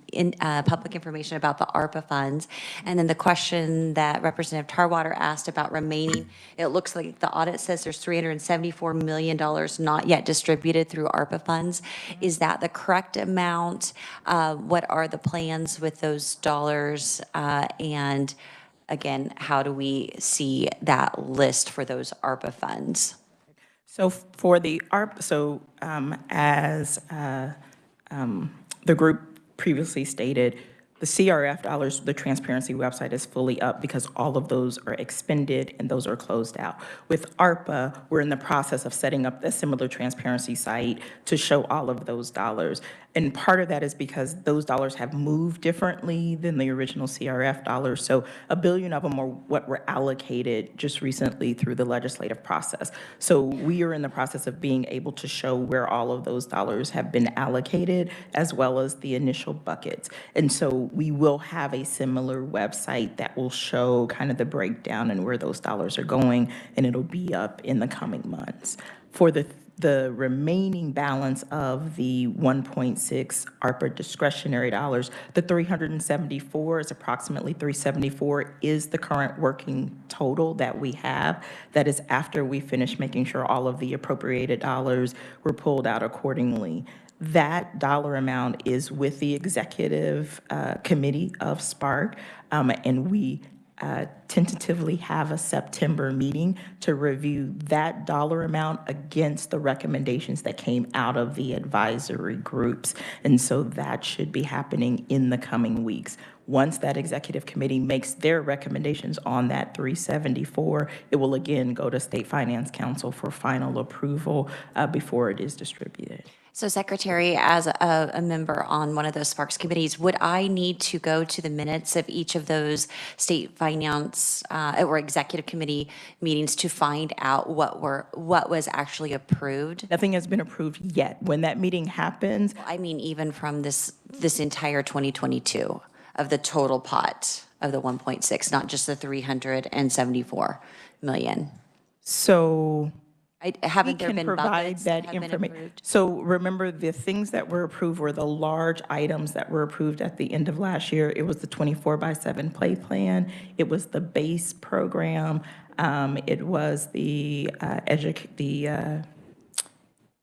public information about the ARPA funds? And then the question that Representative Tarwater asked about remaining, it looks like the audit says there's $374 million not yet distributed through ARPA funds. Is that the correct amount? What are the plans with those dollars? And again, how do we see that list for those ARPA funds? So for the ARP, as the group previously stated, the CRF dollars, the transparency website is fully up because all of those are expended and those are closed out. With ARPA, we're in the process of setting up a similar transparency site to show all of those dollars. And part of that is because those dollars have moved differently than the original CRF dollars. So $1 billion of them are what were allocated just recently through the legislative process. So we are in the process of being able to show where all of those dollars have been allocated, as well as the initial buckets. And so we will have a similar website that will show kind of the breakdown and where those dollars are going, and it'll be up in the coming months. For the remaining balance of the 1.6 ARPA discretionary dollars, the 374 is approximately 374 is the current working total that we have. That is after we finish making sure all of the appropriated dollars were pulled out accordingly. That dollar amount is with the executive committee of SPARC, and we tentatively have a September meeting to review that dollar amount against the recommendations that came out of the advisory groups. And so that should be happening in the coming weeks. Once that executive committee makes their recommendations on that 374, it will again go to State Finance Council for final approval before it is distributed. So Secretary, as a member on one of those Sparks committees, would I need to go to the minutes of each of those state finance or executive committee meetings to find out what was actually approved? Nothing has been approved yet. When that meeting happens, I mean, even from this entire 2022 of the total pot of the 1.6, not just the 374 million. so Haven't there can been provide buckets that have been information. approved? So remember, the things that were approved were the large items that were approved at the end of last year. It was the 24/7 play plan. It was the base program. It was the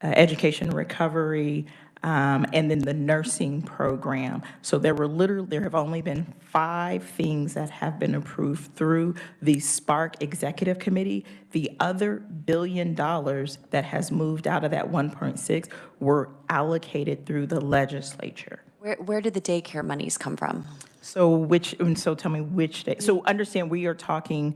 education recovery, and then the nursing program. So there have only been 5 things that have been approved through the SPARC Executive Committee. The other $1 billion that has moved out of that 1.6 were allocated through the legislature. Where did the daycare monies come from? So tell me which day. So understand, we are talking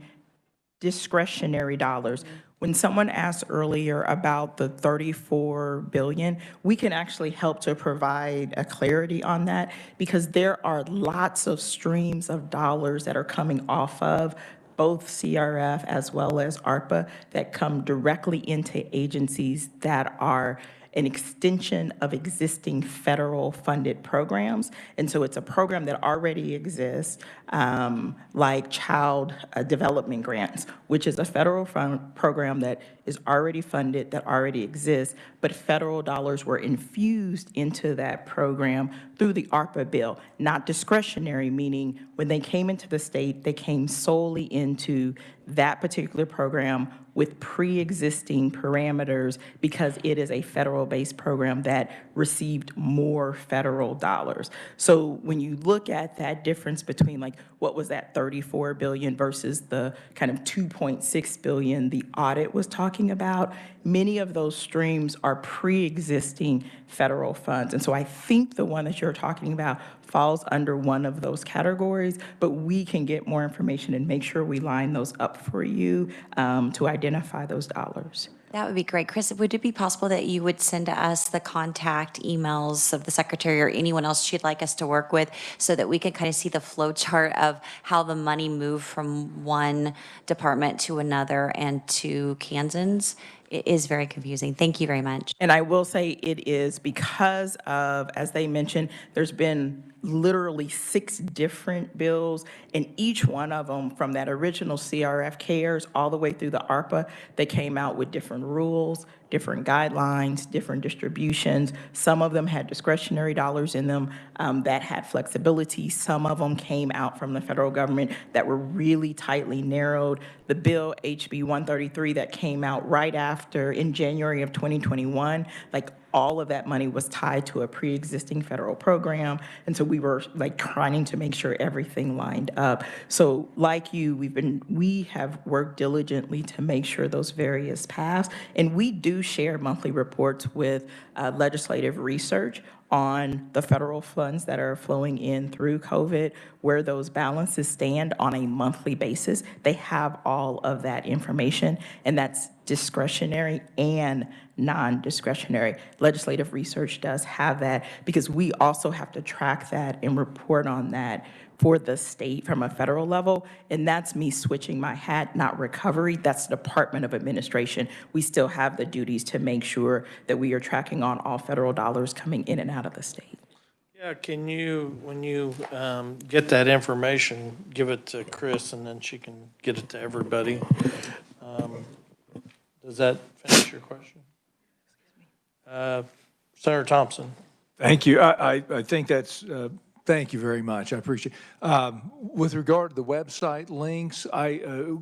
discretionary dollars. When someone asked earlier about the $34 billion, we can actually help to provide a clarity on that, because there are lots of streams of dollars that are coming off of both CRF as well as ARPA that come directly into agencies that are an extension of existing federal funded programs. And so it's a program that already exists, like child development grants, which is a federal program that is already funded, that already exists, but federal dollars were infused into that program through the ARPA bill, not discretionary, meaning when they came into the state, they came solely into that particular program with pre-existing parameters because it is a federal-based program that received more federal dollars. So when you look at that difference between like what was that 34 billion versus the kind of 2.6 billion the audit was talking about, many of those streams are pre-existing federal funds. And so I think the one that you're talking about falls under one of those categories, but we can get more information and make sure we line those up for you to identify those dollars. That would be great. Chris, would it be possible that you would send us the contact emails of the secretary or anyone else she'd like us to work with so that we can kind of see the flow chart of how the money moved from one department to another and to Kansans? It is very confusing. Thank you very much. And I will say it is because of, as they mentioned, there's been literally 6 different bills, and each one of them, from that original CRF CARES all the way through the ARPA, they came out with different rules, different guidelines, different distributions. Some of them had discretionary dollars in them that had flexibility. Some of them came out from the federal government that were really tightly narrowed. The bill HB 133 that came out right after in January of 2021, like all of that money was tied to a pre-existing federal program. And so we were like trying to make sure everything lined up. So like you, we have worked diligently to make sure those various paths. And we do share monthly reports with legislative research on the federal funds that are flowing in through COVID, where those balances stand on a monthly basis. They have all of that information, and that's discretionary and non-discretionary. Legislative research does have that because we also have to track that and report on that for the state from a federal level, and that's me switching my hat, not recovery. That's the Department of Administration. We still have the duties to make sure that we are tracking on all federal dollars coming in and out of the state. Yeah, can you, when you get that information, give it to Chris, and then she can get it to everybody? Does that finish your question? Senator Thompson. Thank you. I think that's, thank you very much. I appreciate it. With regard to the website links,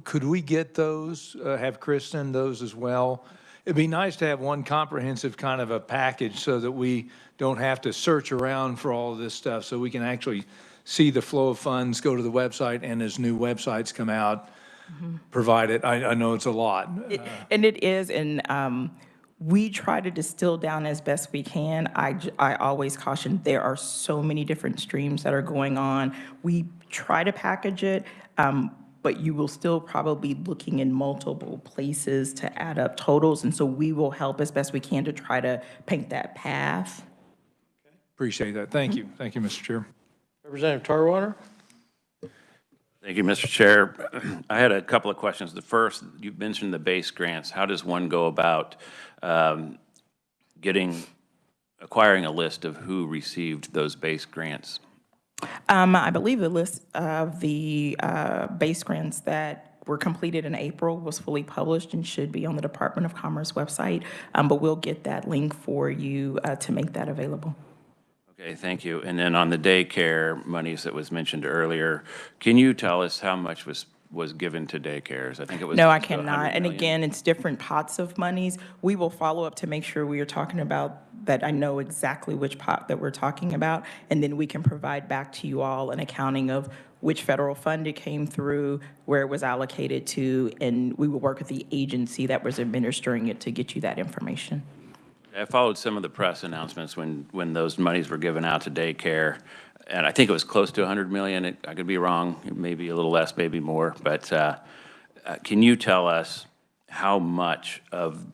could we get those, have Chris send those as well? It'd be nice to have one comprehensive kind of a package so that we don't have to search around for all of this stuff, so we can actually see the flow of funds, go to the website, and as new websites come out, provide it. I know it's a lot. And it is, and we try to distill down as best we can. I always caution, there are so many different streams that are going on. We try to package it, but you will still probably be looking in multiple places to add up totals, and so we will help as best we can to try to paint that path. Appreciate that. Thank you. Thank you, Mr. Chair. Representative Tarwater? Thank you, Mr. Chair. I had a couple of questions. The first, you mentioned the base grants. How does one go about acquiring a list of who received those base grants? I believe the list of the base grants that were completed in April was fully published and should be on the Department of Commerce website, but we'll get that link for you to make that available. Okay, thank you. And then on the daycare monies that was mentioned earlier, can you tell us how much was given to daycares? I think it was. No, I close to 100 cannot. And million. again, it's different pots of monies. We will follow up to make sure we are talking about that. I know exactly which pot that we're talking about, and then we can provide back to you all an accounting of which federal fund it came through, where it was allocated to, and we will work with the agency that was administering it to get you that information. I followed some of the press announcements when those monies were given out to daycare, and I think it was close to 100 million. I could be wrong, maybe a little less, maybe more, but can you tell us how much of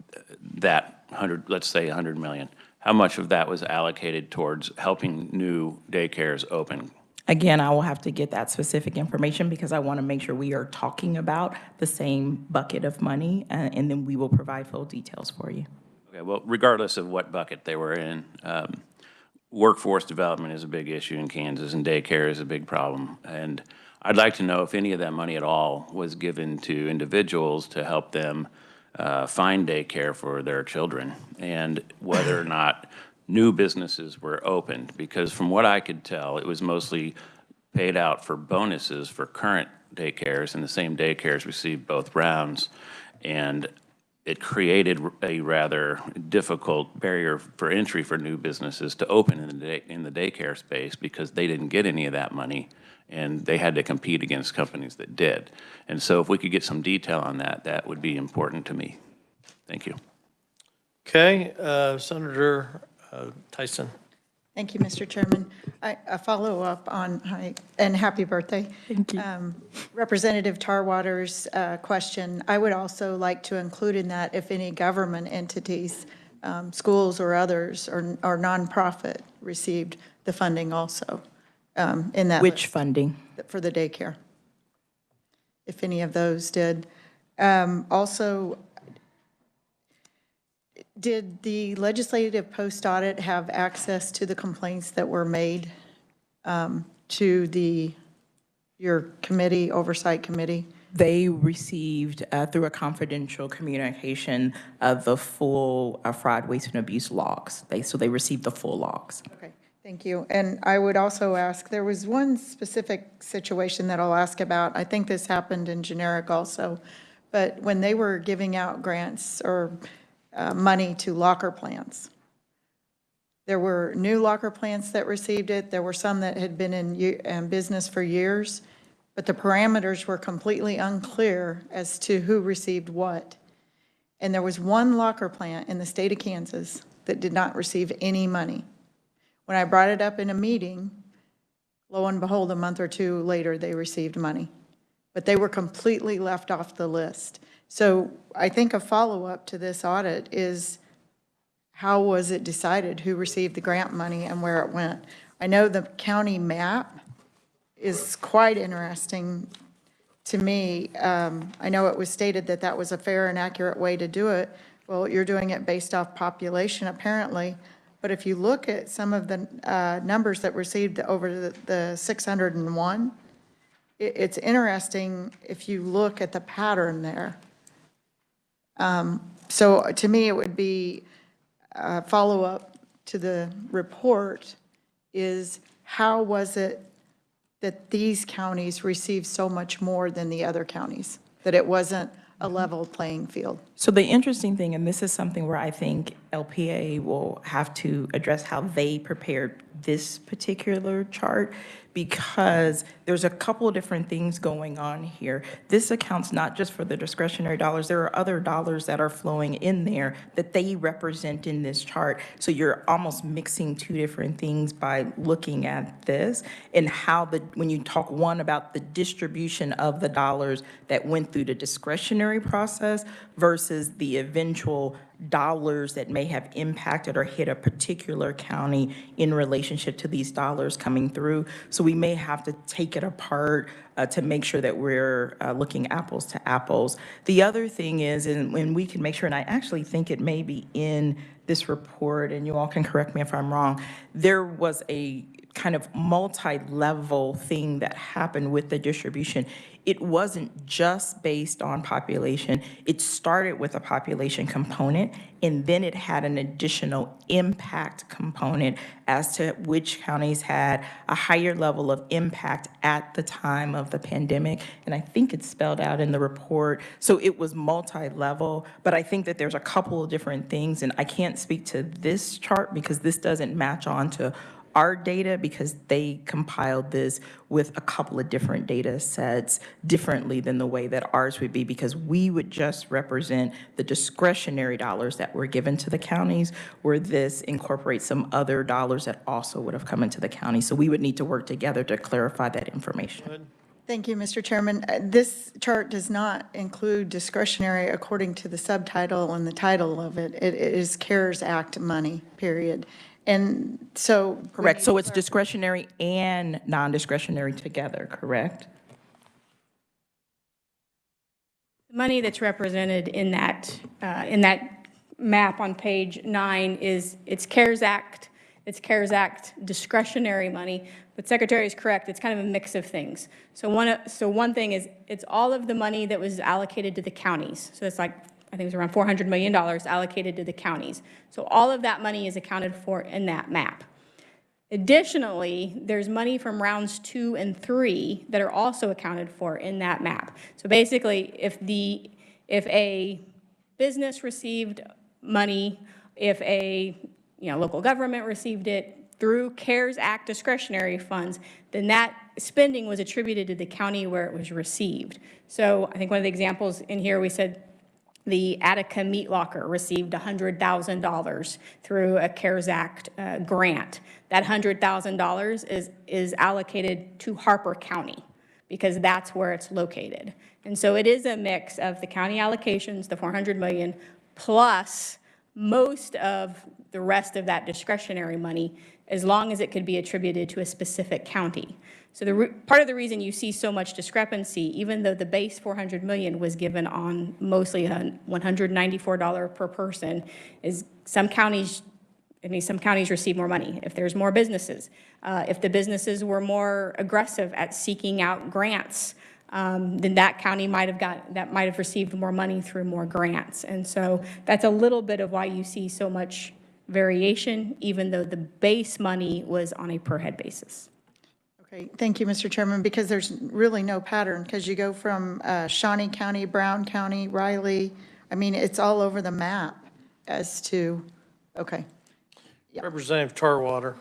that 100, let's say 100 million, how much of that was allocated towards helping new daycares open? Again, I will have to get that specific information because I want to make sure we are talking about the same bucket of money, and then we will provide full details for you. Okay, well, regardless of what bucket they were in, workforce development is a big issue in Kansas, and daycare is a big problem. And I'd like to know if any of that money at all was given to individuals to help them find daycare for their children, and whether or not new businesses were opened. Because from what I could tell, it was mostly paid out for bonuses for current daycares, and the same daycares received both rounds. And it created a rather difficult barrier for entry for new businesses to open in the daycare space because they didn't get any of that money, and they had to compete against companies that did. And so if we could get some detail on that, that would be important to me. Thank you. Okay, Senator Tyson. Thank you, Mr. Chairman. A follow-up on, hi, and happy birthday. Thank you. Representative Tarwater's question, I would also like to include in that if any government entities, schools or others, or nonprofit received the funding also in that Which list funding? for the daycare, if any of those did. Also, Did the legislative post-audit have access to the complaints that were made to your committee, oversight committee? They received, through a confidential communication, the full fraud, waste, and abuse logs. So they received the full logs. Okay, thank you. And I would also ask, there was one specific situation that I'll ask about. I think this happened in generic also, but when they were giving out grants or money to locker plants, there were new locker plants that received it. There were some that had been in business for years, but the parameters were completely unclear as to who received what. And there was one locker plant in the state of Kansas that did not receive any money. When I brought it up in a meeting, lo and behold, a month or two later, they received money. But they were completely left off the list. So I think a follow-up to this audit is, how was it decided who received the grant money and where it went? I know the county map is quite interesting to me. I know it was stated that that was a fair and accurate way to do it. Well, you're doing it based off population apparently, but if you look at some of the numbers that received over the 601, it's interesting if you look at the pattern there. So to me, it would be a follow-up to the report is, how was it that these counties received so much more than the other counties, that it wasn't a level playing field? So the interesting thing, and this is something where I think LPA will have to address how they prepared this particular chart, because there's a couple of different things going on here. This accounts not just for the discretionary dollars, there are other dollars that are flowing in there that they represent in this chart. So you're almost mixing two different things by looking at this, and how when you talk about the distribution of the dollars that went through the discretionary process versus the eventual dollars that may have impacted or hit a particular county in relationship to these dollars coming through. So we may have to take it apart to make sure that we're looking apples to apples. The other thing is, and when we can make sure, and I actually think it may be in this report, and you all can correct me if I'm wrong, there was a kind of multi-level thing that happened with the distribution. It wasn't just based on population. It started with a population component, and then it had an additional impact component as to which counties had a higher level of impact at the time of the pandemic. And I think it's spelled out in the report. So it was multi-level, but I think that there's a couple of different things, and I can't speak to this chart because this doesn't match on to our data, because they compiled this with a couple of different data sets differently than the way that ours would be, because we would just represent the discretionary dollars that were given to the counties, where this incorporates some other dollars that also would have come into the county. So we would need to work together to clarify that information. Thank you, Mr. Chairman. This chart does not include discretionary according to the subtitle and the title of it. It is CARES Act money, period. And so. Correct. So it's discretionary and non-discretionary together, correct? The money that's represented in that map on page 9 it's CARES Act. It's CARES Act discretionary money, but Secretary is correct. It's kind of a mix of things. So one thing is, it's all of the money that was allocated to the counties. So it's like, I think it was around $400 million allocated to the counties. So all of that money is accounted for in that map. Additionally, there's money from rounds 2 and 3 that are also accounted for in that map. So basically, if a business received money, if a local government received it through CARES Act discretionary funds, then that spending was attributed to the county where it was received. So I think one of the examples in here, we said the Attica Meat Locker received $100,000 through a CARES Act grant. That $100,000 is allocated to Harper County because that's where it's located. And so it is a mix of the county allocations, the $400 million, plus most of the rest of that discretionary money, as long as it could be attributed to a specific county. So part of the reason you see so much discrepancy, even though the base 400 million was given on mostly a $194 per person, is some counties receive more money. If there's more businesses, if the businesses were more aggressive at seeking out grants, then that county might have received more money through more grants. And so that's a little bit of why you see so much variation, even though the base money was on a per head basis. Okay, thank you, Mr. Chairman, because there's really no pattern, because you go from Shawnee County, Brown County, Riley, I mean, it's all over the map as to, okay. Representative Tarwater.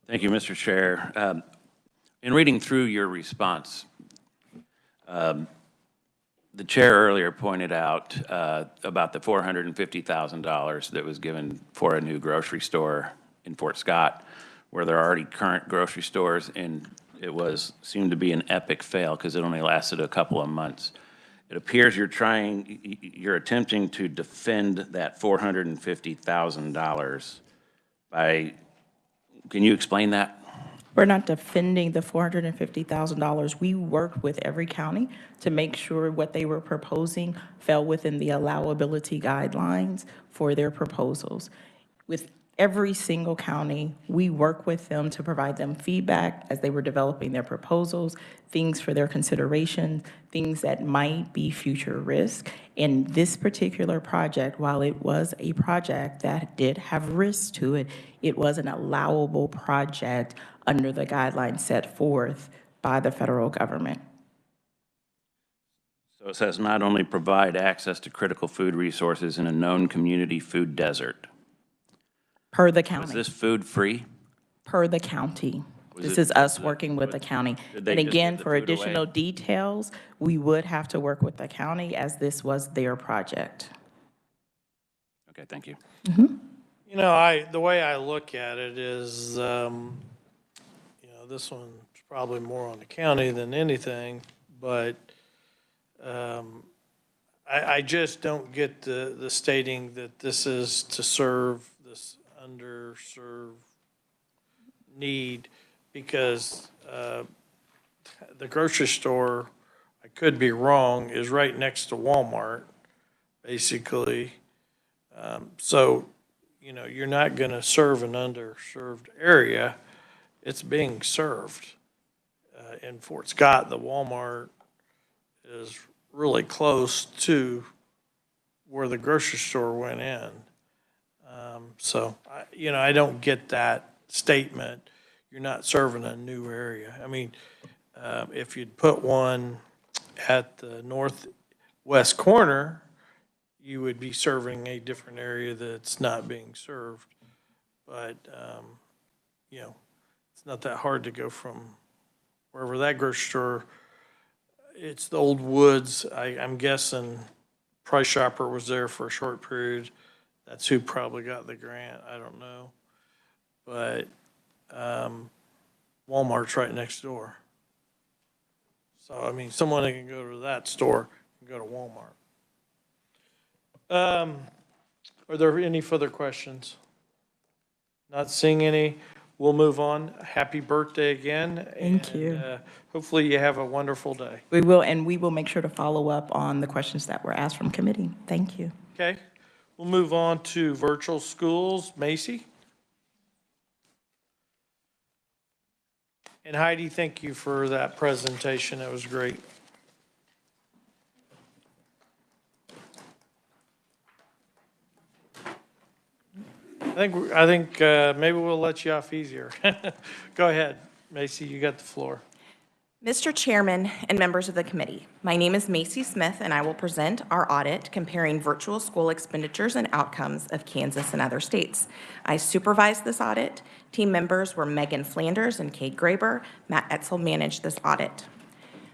Thank you, Mr. Chair. In reading through your response, the chair earlier pointed out about the $450,000 that was given for a new grocery store in Fort Scott, where there are already current grocery stores, and it seemed to be an epic fail because it only lasted a couple of months. It appears you're attempting to defend that $450,000 by, can you explain that? We're not defending the $450,000. We worked with every county to make sure what they were proposing fell within the allowability guidelines for their proposals. With every single county, we work with them to provide them feedback as they were developing their proposals, things for their consideration, things that might be future risk. And this particular project, while it was a project that did have risks to it, it was an allowable project under the guidelines set forth by the federal government. So it says not only provide access to critical food resources in a known community food desert. Per the county. Was this food free? Per the county. This is us working with the county. Did they And just again, give the for food away? additional details, we would have to work with the county as this was their project. Okay, thank you. You know, the way I look at it is, this one's probably more on the county than anything, but I just don't get the stating that this is to serve this underserved need, because the grocery store, I could be wrong, is right next to Walmart, basically. So, you're not going to serve an underserved area. It's being served. In Fort Scott, the Walmart is really close to where the grocery store went in. So, I don't get that statement. You're not serving a new area. I mean, if you'd put one at the northwest corner, you would be serving a different area that's not being served. But, it's not that hard to go from wherever that grocery store, it's the old woods. I'm guessing Price Chopper was there for a short period. That's who probably got the grant. I don't know. But Walmart's right next door. So, I mean, someone that can go to that store can go to Walmart. Are there any further questions? Not seeing any. We'll move on. Happy birthday again. Thank you. Hopefully you have a wonderful day. We will, and we will make sure to follow up on the questions that were asked from committee. Thank you. Okay. We'll move on to virtual schools. Macy? And Heidi, thank you for that presentation. That was great. I think maybe we'll let you off easier. Go ahead, Macy, you got the floor. Mr. Chairman and members of the committee, my name is Macy Smith, and I will present our audit comparing virtual school expenditures and outcomes of Kansas and other states. I supervised this audit. Team members were Megan Flanders and Kate Graber. Matt Etzel managed this audit.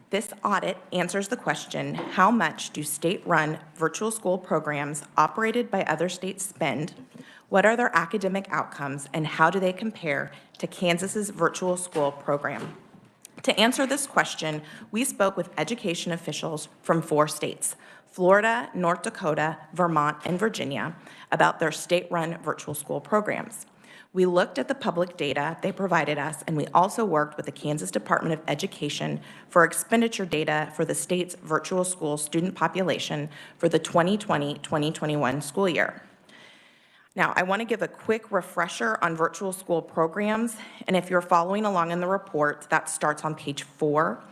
This audit answers the question, how much do state-run virtual school programs operated by other states spend? What are their academic outcomes, and how do they compare to Kansas's virtual school program? To answer this question, we spoke with education officials from 4 states, Florida, North Dakota, Vermont, and Virginia, about their state-run virtual school programs. We looked at the public data they provided us, and we also worked with the Kansas Department of Education for expenditure data for the state's virtual school student population for the 2020-2021 school year. Now, I want to give a quick refresher on virtual school programs, and if you're following along in the report, that starts on page 4.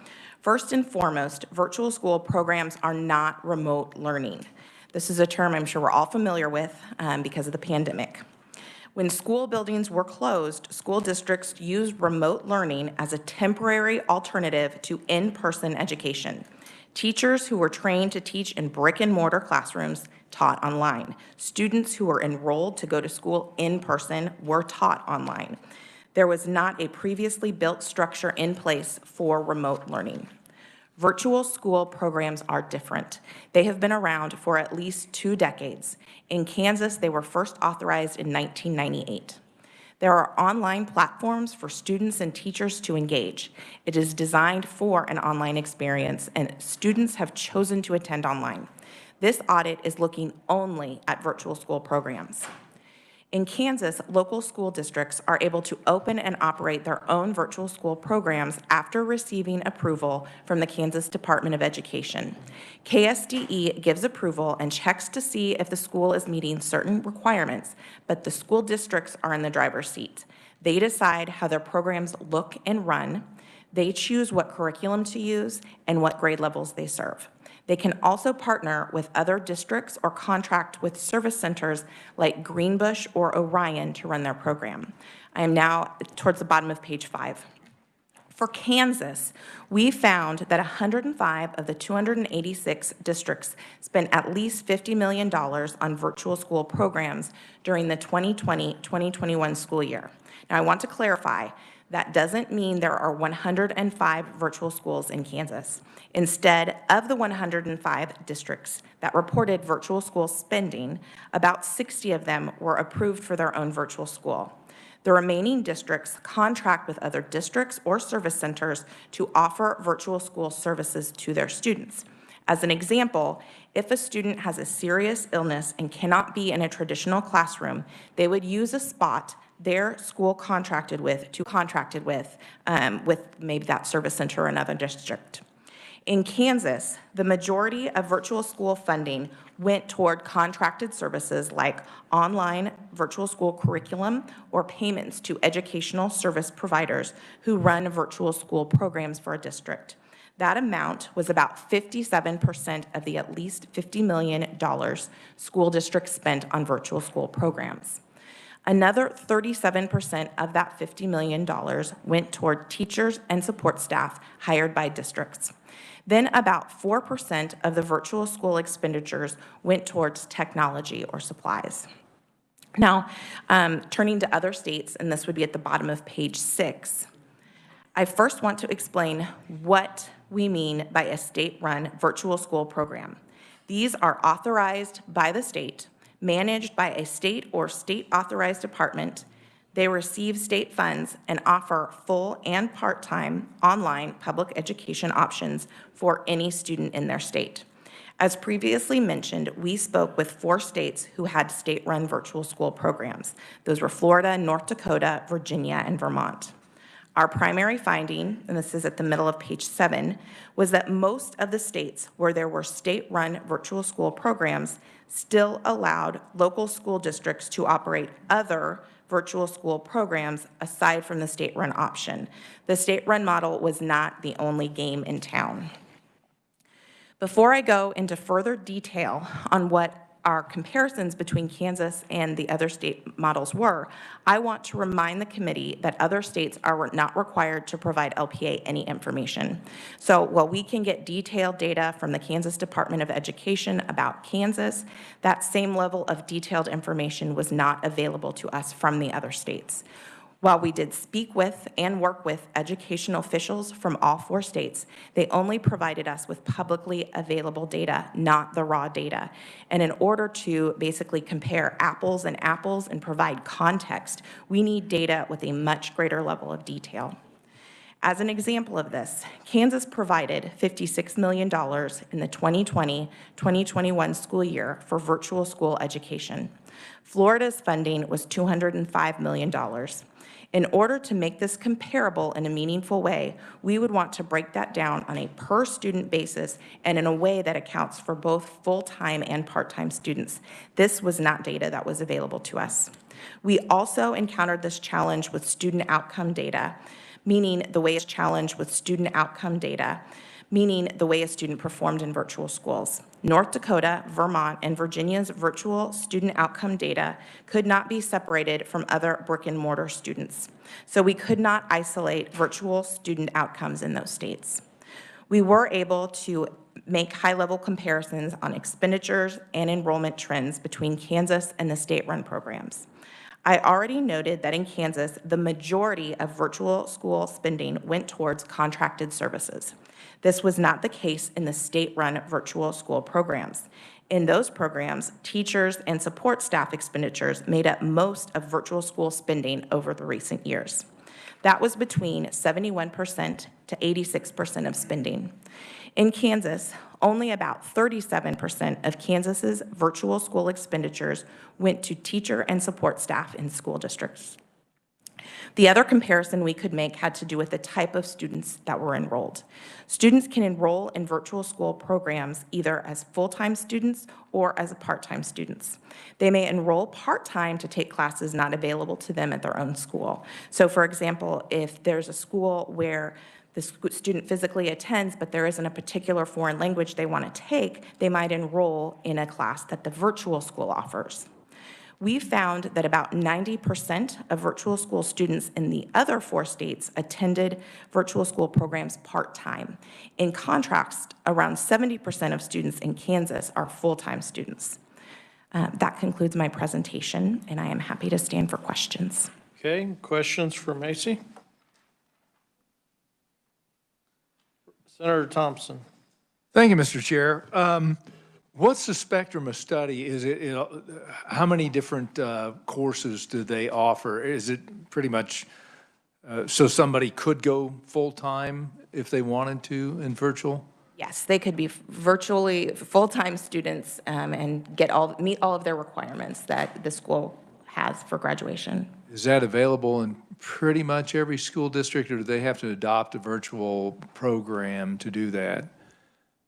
First and foremost, virtual school programs are not remote learning. This is a term I'm sure we're all familiar with because of the pandemic. When school buildings were closed, school districts used remote learning as a temporary alternative to in-person education. Teachers who were trained to teach in brick-and-mortar classrooms taught online. Students who were enrolled to go to school in person were taught online. There was not a previously built structure in place for remote learning. Virtual school programs are different. They have been around for at least 2 decades. In Kansas, they were first authorized in 1998. There are online platforms for students and teachers to engage. It is designed for an online experience, and students have chosen to attend online. This audit is looking only at virtual school programs. In Kansas, local school districts are able to open and operate their own virtual school programs after receiving approval from the Kansas Department of Education. KSDE gives approval and checks to see if the school is meeting certain requirements, but the school districts are in the driver's seat. They decide how their programs look and run. They choose what curriculum to use and what grade levels they serve. They can also partner with other districts or contract with service centers like Greenbush or Orion to run their program. I am now towards the bottom of page 5. For Kansas, we found that 105 of the 286 districts spent at least $50 million on virtual school programs during the 2020-2021 school year. Now, I want to clarify, that doesn't mean there are 105 virtual schools in Kansas. Instead, of the 105 districts that reported virtual school spending, about 60 of them were approved for their own virtual school. The remaining districts contract with other districts or service centers to offer virtual school services to their students. As an example, if a student has a serious illness and cannot be in a traditional classroom, they would use a spot their school contracted with maybe that service center or another district. In Kansas, the majority of virtual school funding went toward contracted services like online virtual school curriculum or payments to educational service providers who run virtual school programs for a district. That amount was about 57% of the at least $50 million school districts spent on virtual school programs. Another 37% of that $50 million went toward teachers and support staff hired by districts. Then about 4% of the virtual school expenditures went towards technology or supplies. Now, turning to other states, and this would be at the bottom of page 6, I first want to explain what we mean by a state-run virtual school program. These are authorized by the state, managed by a state or state-authorized department. They receive state funds and offer full and part-time online public education options for any student in their state. As previously mentioned, we spoke with 4 states who had state-run virtual school programs. Those were Florida, North Dakota, Virginia, and Vermont. Our primary finding, and this is at the middle of page 7, was that most of the states where there were state-run virtual school programs still allowed local school districts to operate other virtual school programs aside from the state-run option. The state-run model was not the only game in town. Before I go into further detail on what our comparisons between Kansas and the other state models were, I want to remind the committee that other states are not required to provide LPA any information. So while we can get detailed data from the Kansas Department of Education about Kansas, that same level of detailed information was not available to us from the other states. While we did speak with and work with educational officials from all 4 states, they only provided us with publicly available data, not the raw data. And in order to basically compare apples and provide context, we need data with a much greater level of detail. As an example of this, Kansas provided $56 million in the 2020-2021 school year for virtual school education. Florida's funding was $205 million. In order to make this comparable in a meaningful way, we would want to break that down on a per-student basis and in a way that accounts for both full-time and part-time students. This was not data that was available to us. We also encountered this challenge with student outcome data, meaning the way a student performed in virtual schools. North Dakota, Vermont, and Virginia's virtual student outcome data could not be separated from other brick-and-mortar students. So we could not isolate virtual student outcomes in those states. We were able to make high-level comparisons on expenditures and enrollment trends between Kansas and the state-run programs. I already noted that in Kansas, the majority of virtual school spending went towards contracted services. This was not the case in the state-run virtual school programs. In those programs, teachers and support staff expenditures made up most of virtual school spending over the recent years. That was between 71% to 86% of spending. In Kansas, only about 37% of Kansas's virtual school expenditures went to teacher and support staff in school districts. The other comparison we could make had to do with the type of students that were enrolled. Students can enroll in virtual school programs either as full-time students or as part-time students. They may enroll part-time to take classes not available to them at their own school. So for example, if there's a school where the student physically attends, but there isn't a particular foreign language they want to take, they might enroll in a class that the virtual school offers. We found that about 90% of virtual school students in the other 4 states attended virtual school programs part-time. In contrast, around 70% of students in Kansas are full-time students. That concludes my presentation, and I am happy to stand for questions. Okay, questions for Macy? Senator Thompson. Thank you, Mr. Chair. What's the spectrum of study? Is it, how many different courses do they offer? Is it pretty much, so somebody could go full-time if they wanted to in virtual? Yes, they could be virtually full-time students and meet all of their requirements that the school has for graduation. Is that available in pretty much every school district, or do they have to adopt a virtual program to do that?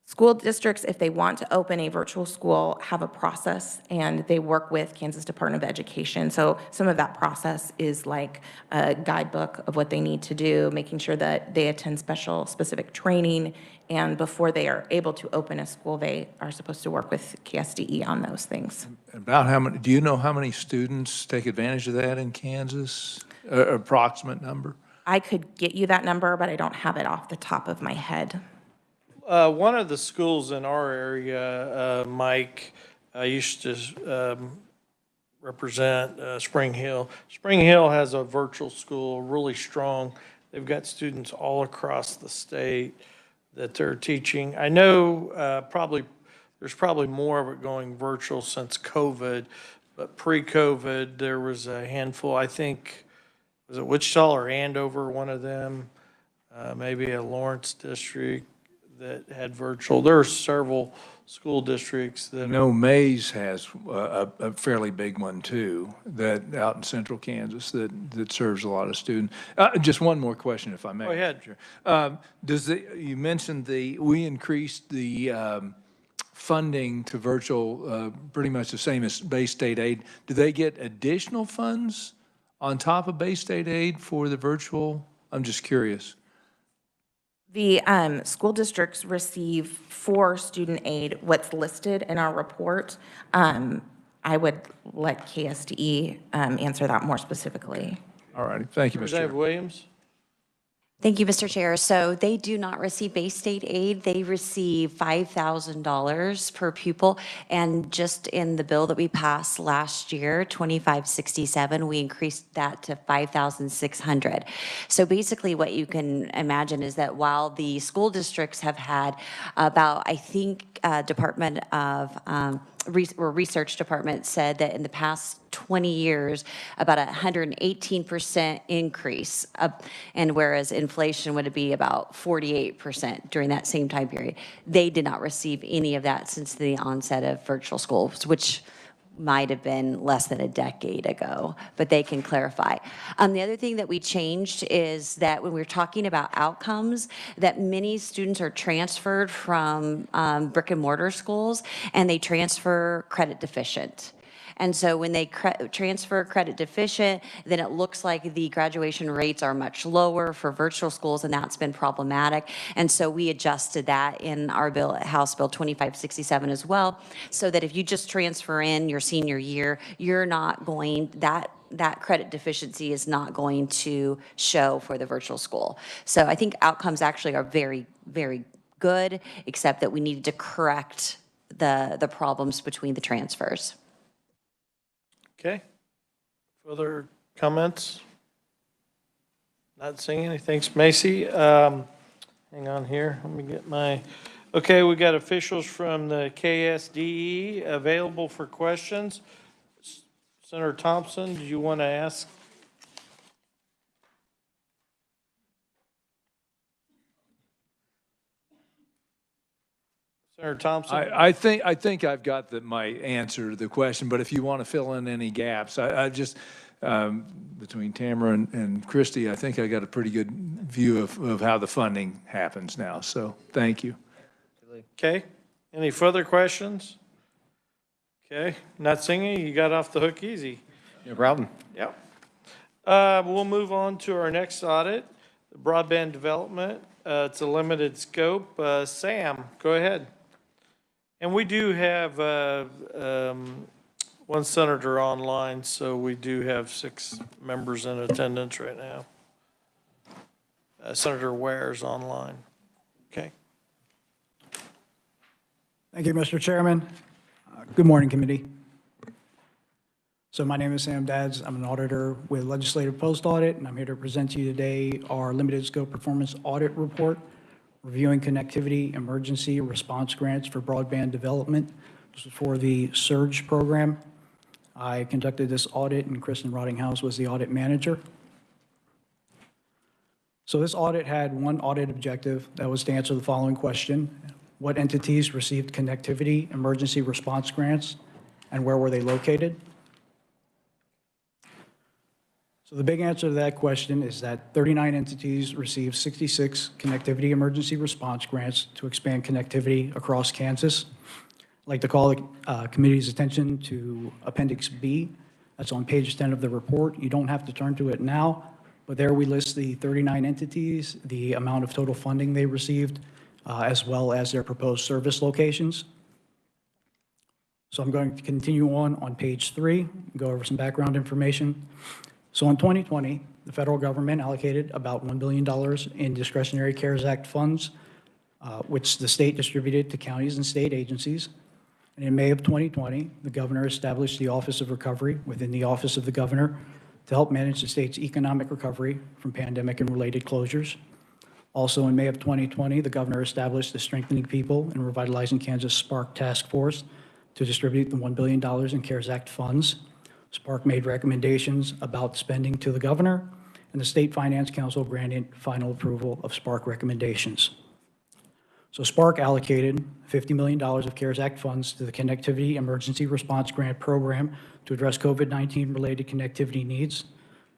School districts, if they want to open a virtual school, have a process, and they work with Kansas Department of Education. So some of that process is like a guidebook of what they need to do, making sure that they attend specific training, and before they are able to open a school, they are supposed to work with ks.gov on those things. About how many, do you know how many students take advantage of that in Kansas? Approximate number? I could get you that number, but I don't have it off the top of my head. One of the schools in our area, Mike, used to represent Spring Hill. Spring Hill has a virtual school, really strong. They've got students all across the state that they're teaching. I know there's probably more of it going virtual since COVID, but pre-COVID, there was a handful, I think, was it Wichita or Andover, one of them, maybe a Lawrence district that had virtual. There are several school districts that. I know Mays has a fairly big one too, that out in central Kansas that serves a lot of students. Just one more question, if I may. Go ahead. You mentioned we increased the funding to virtual pretty much the same as Bay State Aid. Do they get additional funds on top of Bay State Aid for the virtual? I'm just curious. The school districts receive for student aid what's listed in our report. I would let ks.gov answer that more specifically. All right, thank you, Mr. Chair. Representative Williams? Thank you, Mr. Chair. So they do not receive Bay State aid. They receive $5,000 per pupil. And just in the bill that we passed last year, 2567, we increased that to $5,600. So basically what you can imagine is that while the school districts have had about, I think, Department of research department said that in the past 20 years, about a 118% increase. And whereas inflation would be about 48% during that same time period. They did not receive any of that since the onset of virtual schools, which might have been less than a decade ago, but they can clarify. The other thing that we changed is that when we're talking about outcomes, that many students are transferred from brick and mortar schools, and they transfer credit deficient. And so when they transfer credit deficient, then it looks like the graduation rates are much lower for virtual schools, and that's been problematic. And so we adjusted that in our bill, House Bill 2567 as well, so that if you just transfer in your senior year, you're not going, that credit deficiency is not going to show for the virtual school. So I think outcomes actually are very, very good, except that we needed to correct the problems between the transfers. Okay. Further comments? Not seeing any. Thanks, Macy. Hang on here. Let me get my, okay, we got officials from the KSDE available for questions. Senator Thompson, do you want to ask? Senator Thompson? I think I've got my answer to the question, but if you want to fill in any gaps, I just, between Tamara and Christy, I think I got a pretty good view of how the funding happens now, so thank you. Okay, any further questions? Okay, not singing, you got off the hook easy. No problem. Yep. We'll move on to our next audit, broadband development. It's a limited scope. Sam, go ahead. And we do have one senator online, so we do have 6 members in attendance right now. Senator Ware's online. Okay. Thank you, Mr. Chairman. Good morning, committee. So my name is Sam Dads. I'm an auditor with Legislative Post Audit, and I'm here to present to you today our limited scope performance audit report, reviewing connectivity emergency response grants for broadband development. This is for the SURGE program. I conducted this audit, and Kristen Rottinghouse was the audit manager. So this audit had one audit objective, that was to answer the following question: what entities received connectivity emergency response grants, and where were they located? So the big answer to that question is that 39 entities received 66 connectivity emergency response grants to expand connectivity across Kansas. I'd like to call the committee's attention to Appendix B. That's on page 10 of the report. You don't have to turn to it now, but there we list the 39 entities, the amount of total funding they received, as well as their proposed service locations. So I'm going to continue on page 3, go over some background information. So in 2020, the federal government allocated about $1 billion in discretionary CARES Act funds, which the state distributed to counties and state agencies. And in May of 2020, the governor established the Office of Recovery within the Office of the Governor to help manage the state's economic recovery from pandemic and related closures. Also in May of 2020, the governor established the Strengthening People and Revitalizing Kansas Spark Task Force to distribute the $1 billion in CARES Act funds. Spark made recommendations about spending to the governor, and the State Finance Council granted final approval of Spark recommendations. So Spark allocated $50 million of CARES Act funds to the Connectivity Emergency Response Grant Program to address COVID-19 related connectivity needs.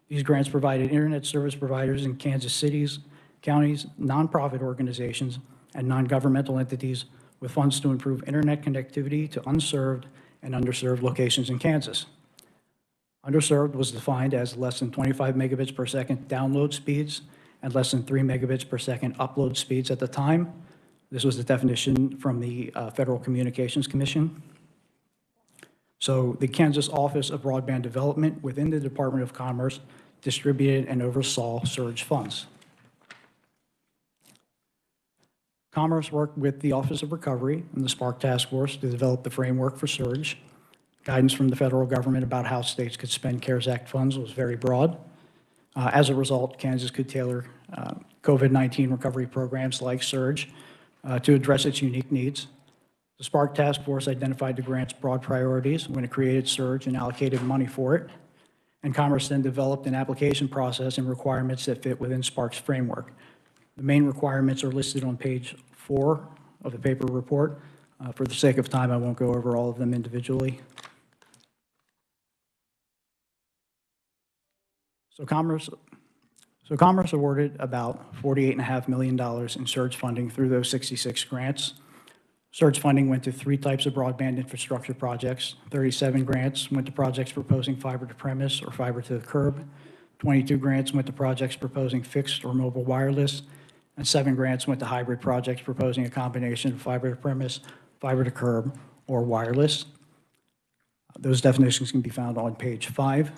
These grants provided internet service providers in Kansas cities, counties, nonprofit organizations, and non-governmental entities with funds to improve internet connectivity to unserved and underserved locations in Kansas. Underserved was defined as less than 25 megabits per second download speeds and less than 3 megabits per second upload speeds at the time. This was the definition from the Federal Communications Commission. So the Kansas Office of Broadband Development within the Department of Commerce distributed and oversaw SURGE funds. Commerce worked with the Office of Recovery and the Spark Task Force to develop the framework for SURGE. Guidance from the federal government about how states could spend CARES Act funds was very broad. As a result, Kansas could tailor COVID-19 recovery programs like SURGE to address its unique needs. The Spark Task Force identified the grant's broad priorities when it created Surge and allocated money for it. And Commerce then developed an application process and requirements that fit within Spark's framework. The main requirements are listed on page 4 of the paper report. For the sake of time, I won't go over all of them individually. So Commerce awarded about $48.5 million in surge funding through those 66 grants. Surge funding went to 3 types of broadband infrastructure projects. 37 grants went to projects proposing fiber to premise or fiber to the curb. 22 grants went to projects proposing fixed or mobile wireless. And 7 grants went to hybrid projects proposing a combination of fiber to premise, fiber to curb, or wireless. Those definitions can be found on page 5.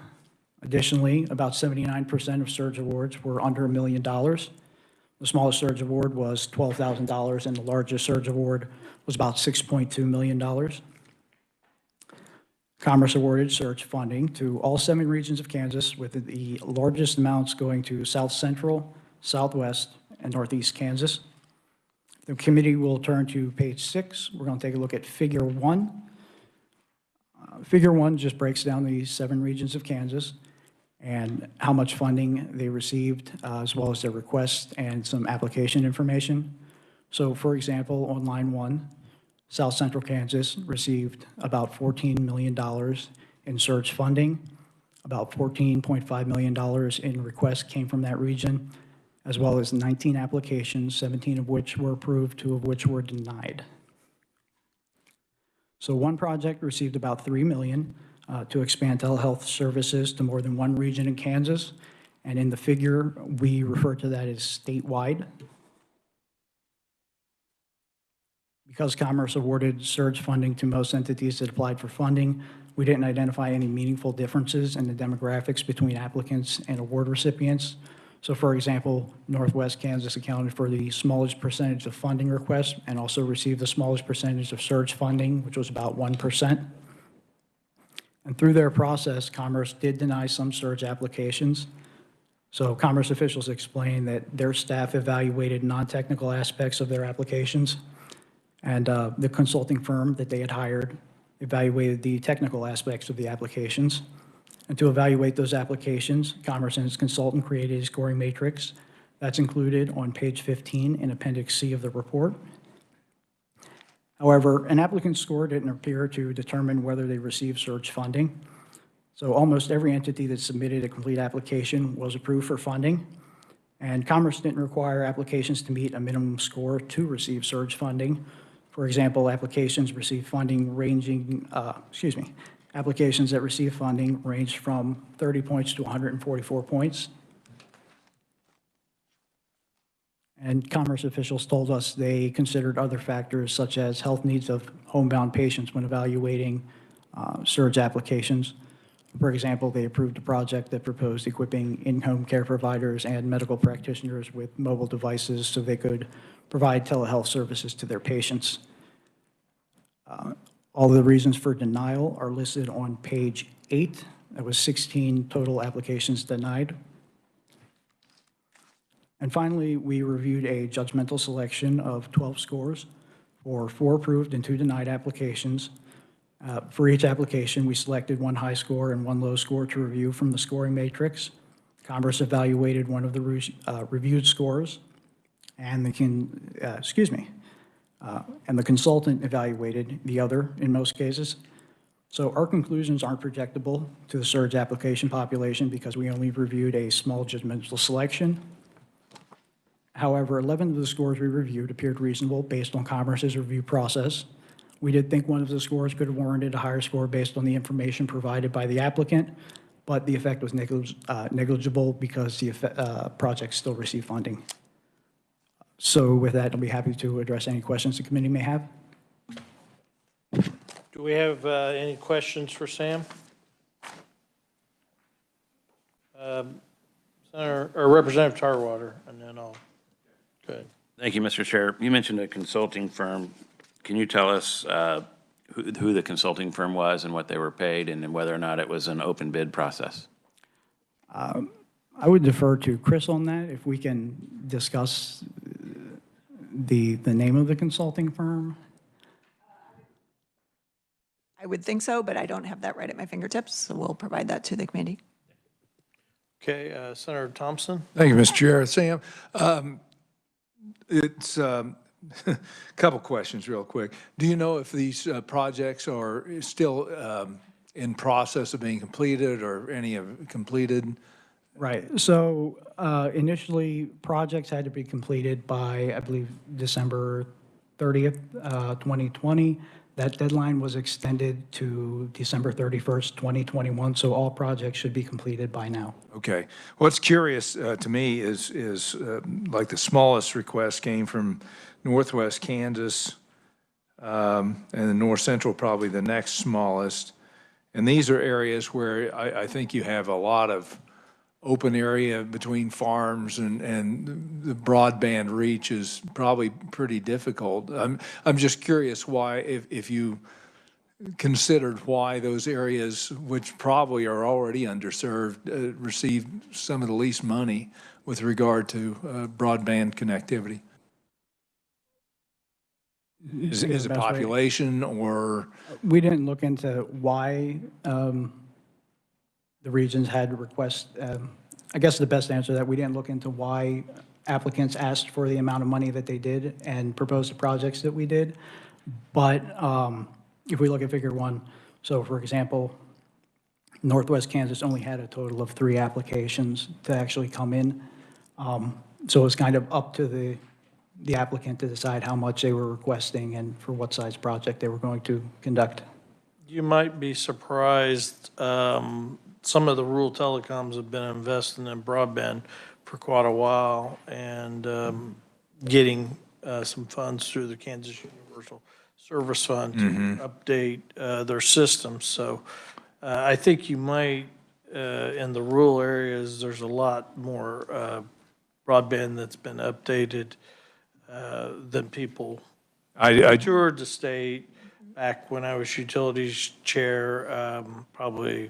Additionally, about 79% of surge awards were under $1 million. The smallest surge award was $12,000, and the largest surge award was about $6.2 million. Commerce awarded surge funding to all 7 regions of Kansas, with the largest amounts going to South Central, Southwest, and Northeast Kansas. The committee will turn to page 6. We're going to take a look at Figure 1. Figure 1 just breaks down the 7 regions of Kansas and how much funding they received, as well as their requests and some application information. So, for example, on line 1, South Central Kansas received about $14 million in surge funding. About $14.5 million in requests came from that region, as well as 19 applications, 17 of which were approved, 2 of which were denied. So one project received about $3 million to expand telehealth services to more than 1 region in Kansas. And in the figure, we refer to that as statewide. Because Commerce awarded surge funding to most entities that applied for funding, we didn't identify any meaningful differences in the demographics between applicants and award recipients. So for example, Northwest Kansas accounted for the smallest percentage of funding requests and also received the smallest percentage of surge funding, which was about 1%. And through their process, Commerce did deny some surge applications. So Commerce officials explained that their staff evaluated non-technical aspects of their applications, and the consulting firm that they had hired evaluated the technical aspects of the applications. And to evaluate those applications, Commerce and its consultant created a scoring matrix that's included on page 15 in Appendix C of the report. However, an applicant's score didn't appear to determine whether they received surge funding. So almost every entity that submitted a complete application was approved for funding, and Commerce didn't require applications to meet a minimum score to receive surge funding. For example, applications that received funding ranged from 30 points to 144 points. And Commerce officials told us they considered other factors such as health needs of homebound patients when evaluating surge applications. For example, they approved a project that proposed equipping in-home care providers and medical practitioners with mobile devices so they could provide telehealth services to their patients. All of the reasons for denial are listed on page 8. That was 16 total applications denied. And finally, we reviewed a judgmental selection of 12 scores for 4 approved and 2 denied applications. For each application, we selected 1 high score and 1 low score to review from the scoring matrix. Commerce evaluated one of the reviewed scores, and the consultant evaluated the other in most cases. So our conclusions aren't projectable to the surge application population because we only reviewed a small judgmental selection. However, 11 of the scores we reviewed appeared reasonable based on Commerce's review process. We did think one of the scores could have warranted a higher score based on the information provided by the applicant, but the effect was negligible because the project still received funding. So with that, I'll be happy to address any questions the committee may have. Do we have any questions for Sam? Senator, or Representative Tarwater, and then I'll go ahead. Thank you, Mr. Chair. You mentioned a consulting firm. Can you tell us who the consulting firm was and what they were paid, and then whether or not it was an open bid process? I would defer to Chris on that, if we can discuss the name of the consulting firm. I would think so, but I don't have that right at my fingertips, so we'll provide that to the committee. Okay, Senator Thompson? Thank you, Mr. Chair. Sam, it's a couple questions real quick. Do you know if these projects are still in process of being completed or any have completed? Right. So initially, projects had to be completed by, I believe, December 30th, 2020. That deadline was extended to December 31st, 2021, so all projects should be completed by now. Okay. What's curious to me is like the smallest request came from Northwest Kansas, and the North Central probably the next smallest. And these are areas where I think you have a lot of open area between farms, and the broadband reach is probably pretty difficult. I'm just curious why, if you considered why those areas, which probably are already underserved, receive some of the least money with regard to broadband connectivity. Is it population or? We didn't look into why the regions had requests. I guess the best answer to that, we didn't look into why applicants asked for the amount of money that they did and proposed the projects that we did. But if we look at figure 1, so for example, Northwest Kansas only had a total of 3 applications to actually come in. So it's kind of up to the applicant to decide how much they were requesting and for what size project they were going to conduct. You might be surprised, some of the rural telecoms have been investing in broadband for quite a while and getting some funds through the Kansas Universal Service Fund to update their systems. So I think you might, in the rural areas, there's a lot more broadband that's been updated than people. I toured the state back when I was utilities chair, probably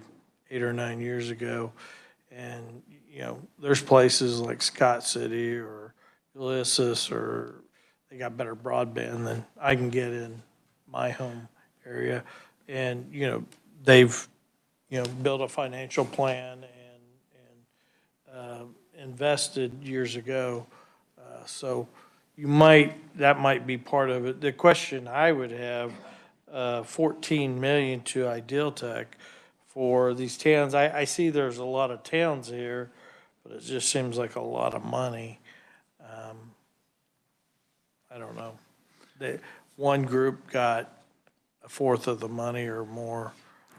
8 or 9 years ago. And, you know, there's places like Scott City or Ulysses, or they got better broadband than I can get in my home area. And, you know, they've, you know, built a financial plan and invested years ago. So that might be part of it. The question I would have, 14 million to Ideal Tech for these towns. I see there's a lot of towns here, but it just seems like a lot of money. I don't know. One group got a fourth of the money or more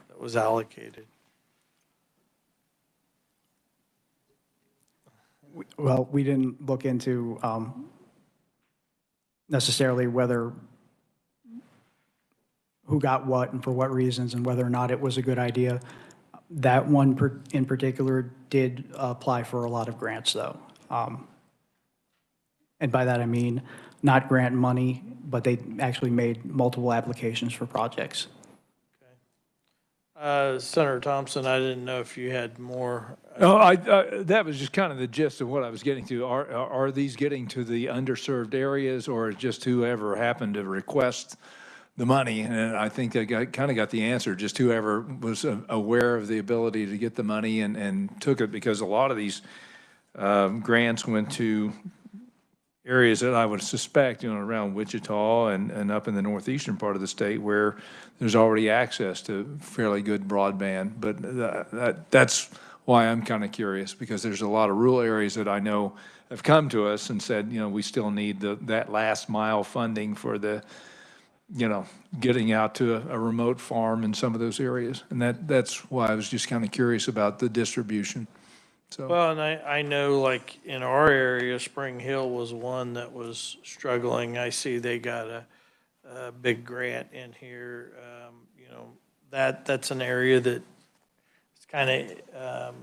that was allocated. Well, we didn't look into necessarily who got what and for what reasons and whether or not it was a good idea. That one in particular did apply for a lot of grants, though. And by that I mean not grant money, but they actually made multiple applications for projects. Senator Thompson, I didn't know if you had more. Oh, that was just kind of the gist of what I was getting to. Are these getting to the underserved areas, or just whoever happened to request the money? And I think I kind of got the answer, just whoever was aware of the ability to get the money and took it, because a lot of these grants went to areas that I would suspect, you know, around Wichita and up in the northeastern part of the state where there's already access to fairly good broadband. But that's why I'm kind of curious, because there's a lot of rural areas that I know have come to us and said, you know, we still need that last mile funding for the, you know, getting out to a remote farm in some of those areas. And that's why I was just kind of curious about the distribution. So. Well, and I know, like, in our area, Spring Hill was one that was struggling. I see they got a big grant in here. You know, that's an area that it's kind of,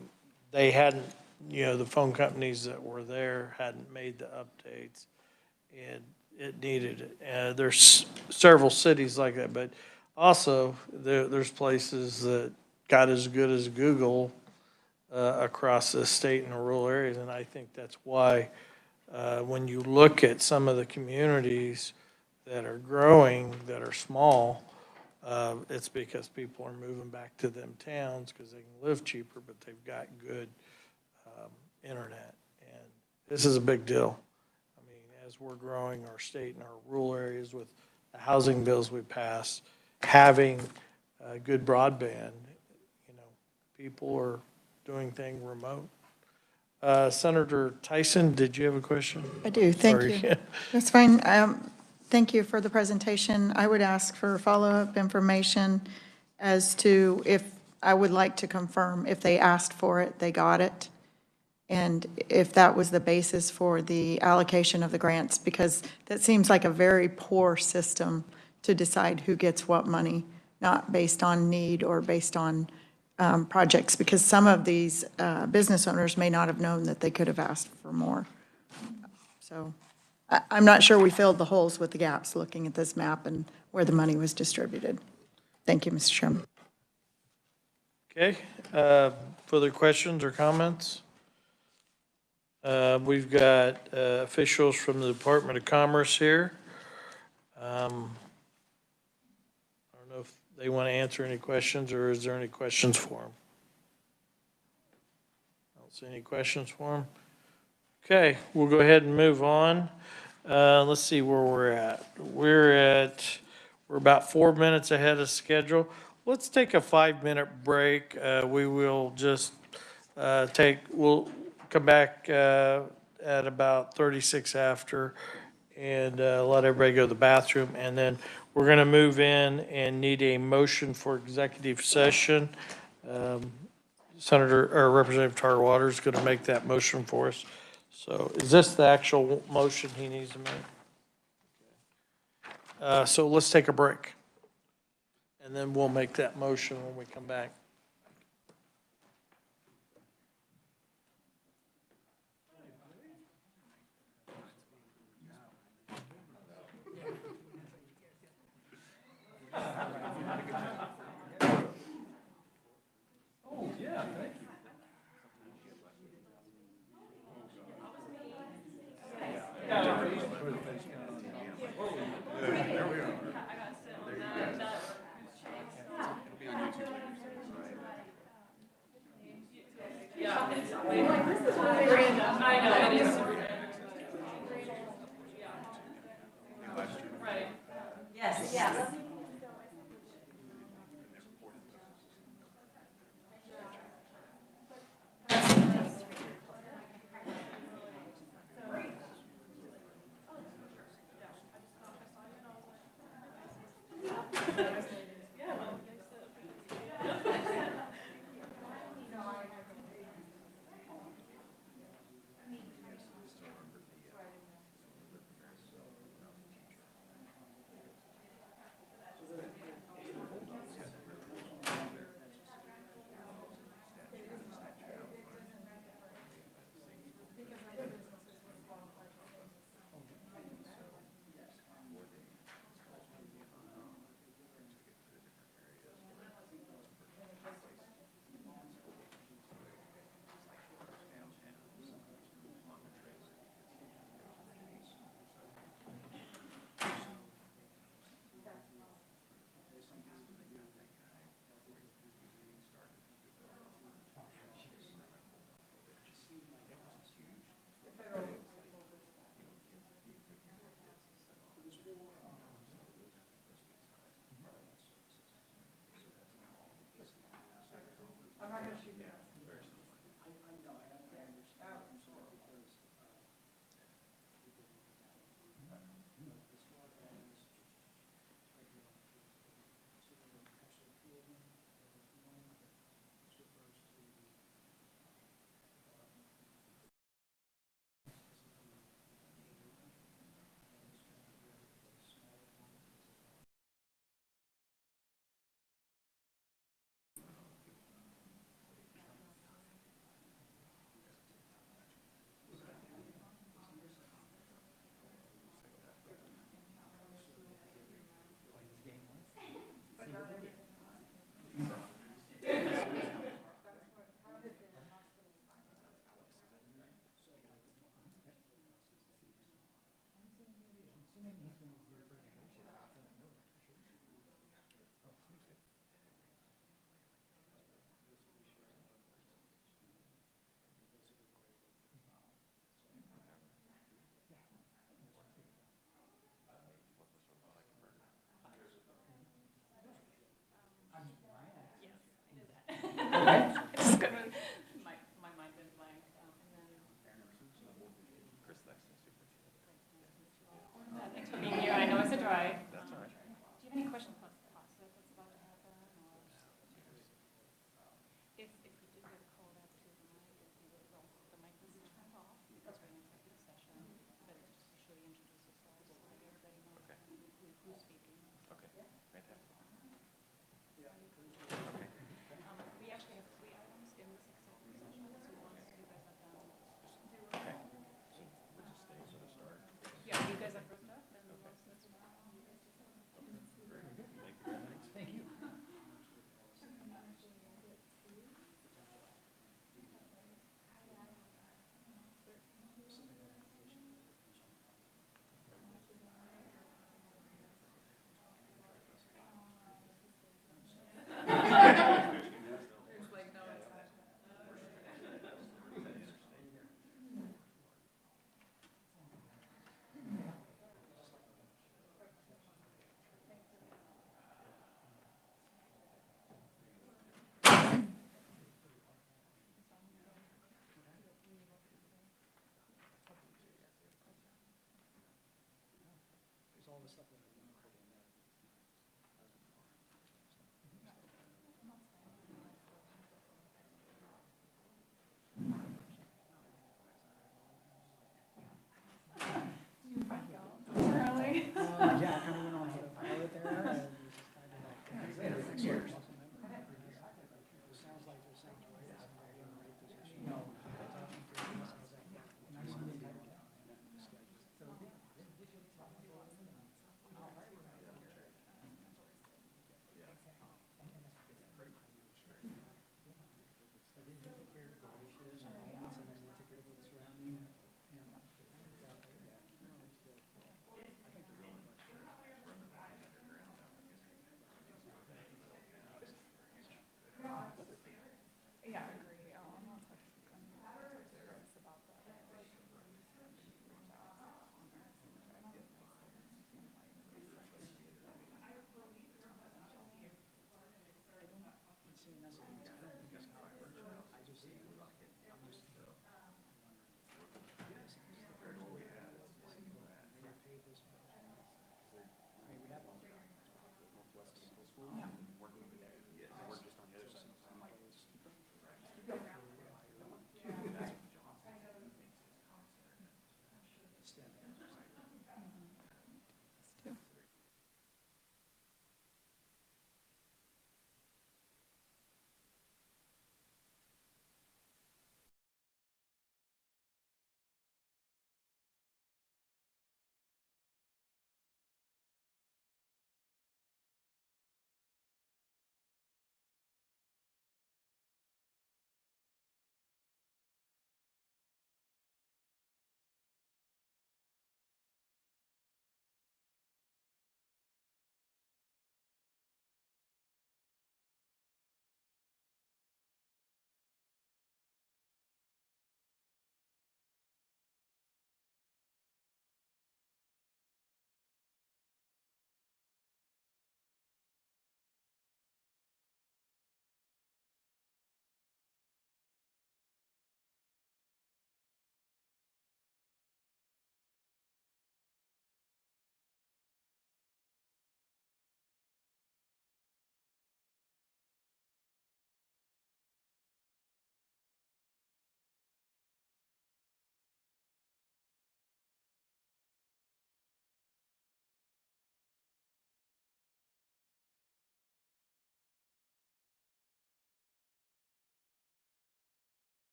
they hadn't, you know, the phone companies that were there hadn't made the updates, and it needed it. There's several cities like that, but also there's places that got as good as Google across the state in the rural areas. And I think that's why when you look at some of the communities that are growing, that are small, It's because people are moving back to them towns because they can live cheaper, but they've got good internet. And this is a big deal. I mean, as we're growing our state and our rural areas with the housing bills we passed, having good broadband, you know, people are doing things remote. Senator Tyson, did you have a question? I do, thank Sorry. you. That's fine. Thank you for the presentation. I would ask for follow-up information as to if, I would like to confirm if they asked for it, they got it, and if that was the basis for the allocation of the grants, because that seems like a very poor system to decide who gets what money, not based on need or based on projects, because some of these business owners may not have known that they could have asked for more. So I'm not sure we filled the holes with the gaps looking at this map and where the money was distributed. Thank you, Mr. Chairman. Okay, further questions or comments? We've got officials from the Department of Commerce here. I don't know if they want to answer any questions, or is there any questions for them? I don't see any questions for them. Okay, we'll go ahead and move on. Let's see where we're at. We're about 4 minutes ahead of schedule. Let's take a 5-minute break. We will just we'll come back at about 36 after and let everybody go to the bathroom. And then we're going to move in and need a motion for executive session. Representative Tarwater is going to make that motion for us. So is this the actual motion he needs to make? So let's take a break. And then we'll make that motion when we come back.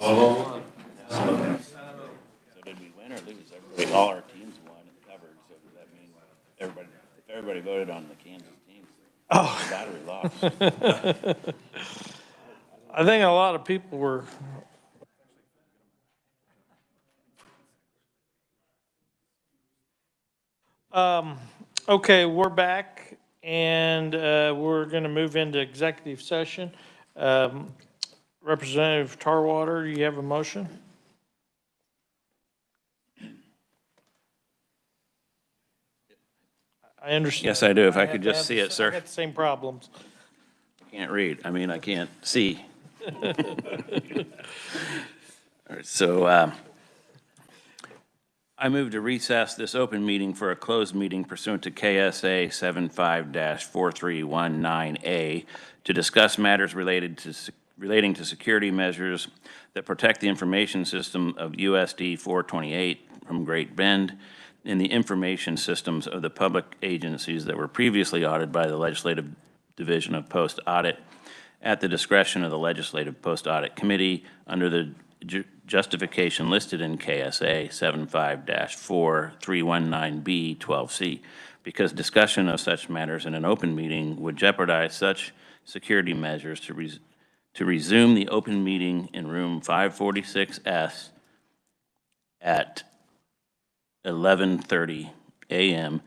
So did we win or lose? Everybody, all our teams won and covered, so does that mean if everybody voted on the Kansas teams, the battery lost? I think a lot of people were. Okay, we're back and we're going to move into executive session. Representative Tarwater, you have a motion? I understand. Yes, I do. If I have could to just have see the it, sa- sir. I got the same problems. Can't read. I mean, I can't see. All right, so I move to recess this open meeting for a closed meeting pursuant to KSA 75-4319A to discuss matters relating to security measures that protect the information system of USD 428 from Great Bend and the information systems of the public agencies that were previously audited by the Legislative Division of Post Audit at the discretion of the Legislative Post Audit Committee under the justification listed in KSA 75-4319B 12C, because discussion of such matters in an open meeting would jeopardize such security measures to resume the open meeting in room 546S at 11:30 a.m.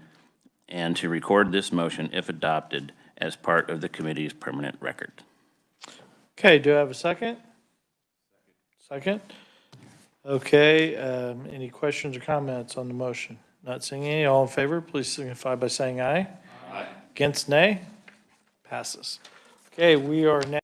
and to record this motion, if adopted, as part of the committee's permanent record. Okay, do I have a second? Second? Okay, any questions or comments on the motion? Not seeing any. All in favor, please signify by saying aye. Aye. Against, nay? Passes. Okay, we are now.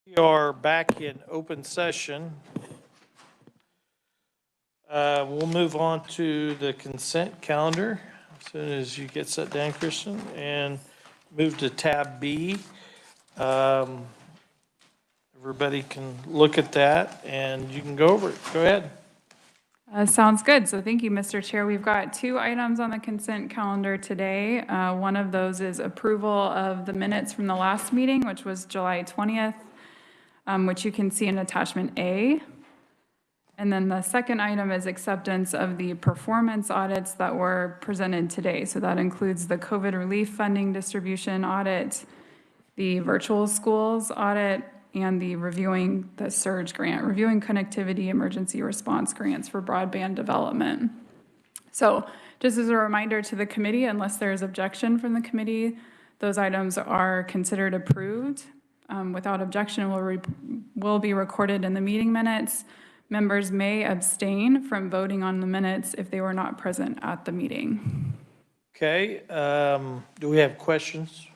We are back in open session. We'll move on to the consent calendar as soon as you get set down, Kristen, and move to tab B. Everybody can look at that and you can go over it. Go ahead. Sounds good. So thank you, Mr. Chair. We've got 2 items on the consent calendar today. One of those is approval of the minutes from the last meeting, which was July 20th, which you can see in attachment A. And then the second item is acceptance of the performance audits that were presented today. So that includes the COVID relief funding distribution audit, the virtual schools audit, and the reviewing the surge grant, reviewing connectivity emergency response grants for broadband development. So just as a reminder to the committee, unless there is objection from the committee, those items are considered approved. Without objection, will be recorded in the meeting minutes. Members may abstain from voting on the minutes if they were not present at the meeting. Okay, do we have questions?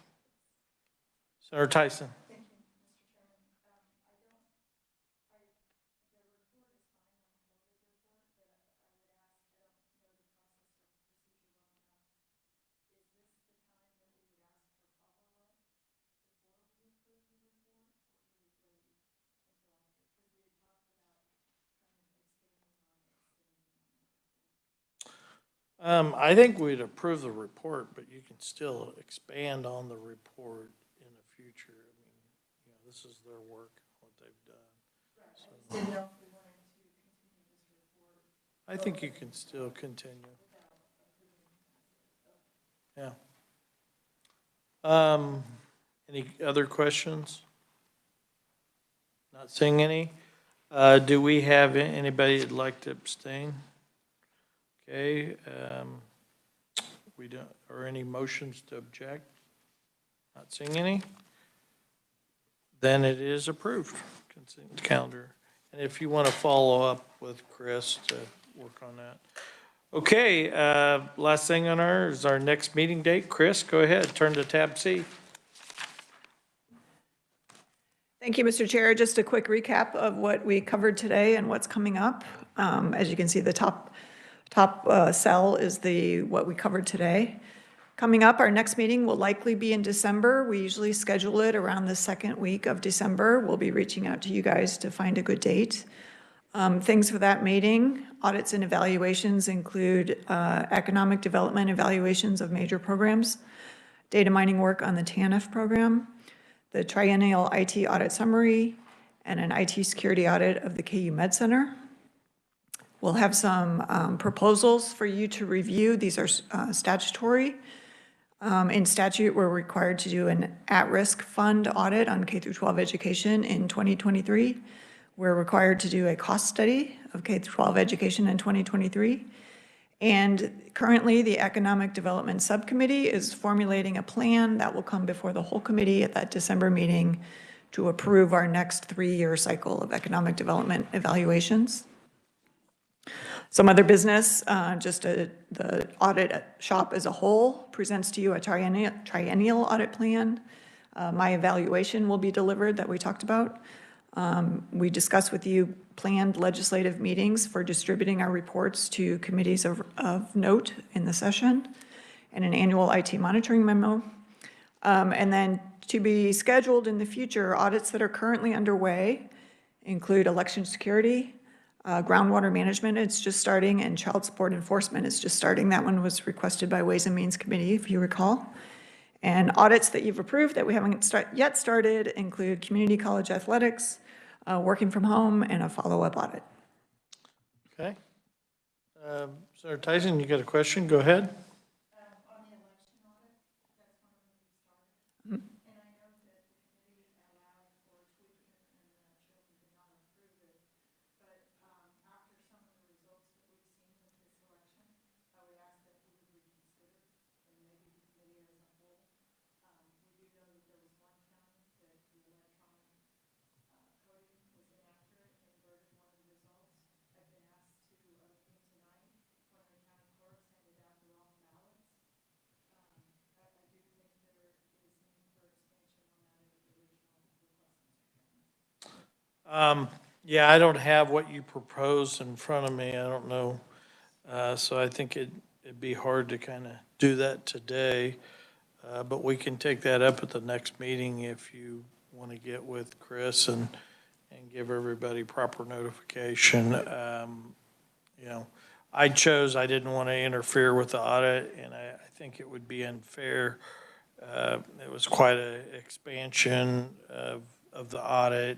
Senator Tyson. I think we'd approve the report, but you can still expand on the report in the future. I mean, you know, this is their work, what they've done. So, I think you can still continue. Yeah. Any other questions? Not seeing any. Do we have anybody that'd like to abstain? Okay, we don't, or any motions to object? Not seeing any? Then it is approved, consent calendar. And if you want to follow up with Chris to work on that. Okay, last thing on is our next meeting date. Chris, go ahead, turn to tab C. Thank you, Mr. Chair. Just a quick recap of what we covered today and what's coming up. As you can see, the top cell is what we covered today. Coming up, our next meeting will likely be in December. We usually schedule it around the second week of December. We'll be reaching out to you guys to find a good date. Things for that meeting, audits and evaluations include economic development evaluations of major programs, data mining work on the TANF program, the triennial IT audit summary, and an IT security audit of the KU Med Center. We'll have some proposals for you to review. These are statutory. In statute, we're required to do an at-risk fund audit on K-12 education in 2023. We're required to do a cost study of K-12 education in 2023. And currently, the Economic Development Subcommittee is formulating a plan that will come before the whole committee at that December meeting to approve our next 3-year cycle of economic development evaluations. Some other business, the audit shop as a whole presents to you a triennial audit plan. My evaluation will be delivered that we talked about. We discussed with you planned legislative meetings for distributing our reports to committees of note in the session, and an annual IT monitoring memo. And then to be scheduled in the future, audits that are currently underway include election security, groundwater management, it's just starting, and child support enforcement is just starting. That one was requested by Ways and Means Committee, if you recall. And audits that you've approved that we haven't yet started include community college athletics, working from home, and a follow-up audit. Okay. Senator Tyson, you got a question? Go ahead. Yeah, I don't have what you proposed in front of me. I don't know. So I think it'd be hard to kind of do that today. But we can take that up at the next meeting if you want to get with Chris and give everybody proper notification. You know, I didn't want to interfere with the audit, and I think it would be unfair. It was quite an expansion of the audit,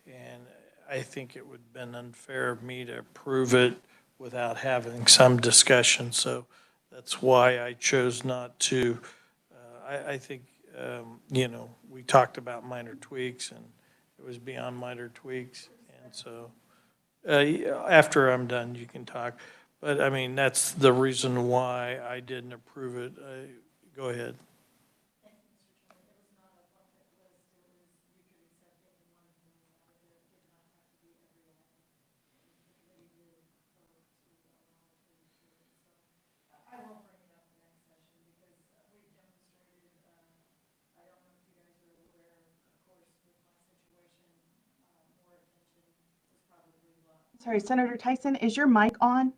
and I think it would have been unfair of me to approve it without having some discussion. So that's why I chose not to. I think, you know, we talked about minor tweaks, and it was beyond minor tweaks. And so after I'm done, you can talk. But, I mean, that's the reason why I didn't approve it. Go ahead. Sorry, Senator Tyson, is your mic on?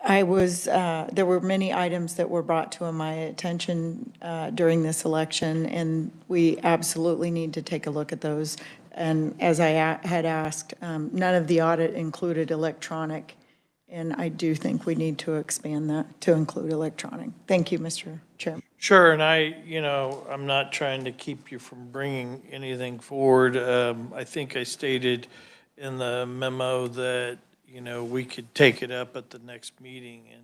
There were many items that were brought to my attention during this election, and we absolutely need to take a look at those. And as I had asked, none of the audit included electronic, and I do think we need to expand that to include electronic. Thank you, Mr. Chairman. Sure, and I'm not trying to keep you from bringing anything forward. I think I stated in the memo that, we could take it up at the next meeting, and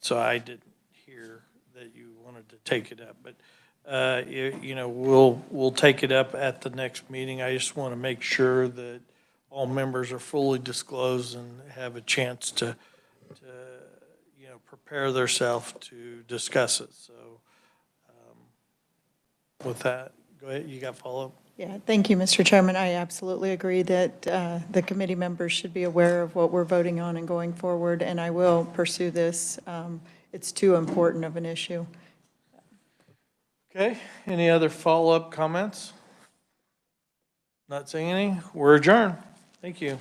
so I didn't hear that you wanted to take it up. But, we'll take it up at the next meeting. I just want to make sure that all members are fully disclosed and have a chance to prepare themselves to discuss it. So with that, go ahead. You got follow-up? Yeah, thank you, Mr. Chairman. I absolutely agree that the committee members should be aware of what we're voting on and going forward, and I will pursue this. It's too important of an issue. Okay, any other follow-up comments? Not seeing any? We're adjourned. Thank you.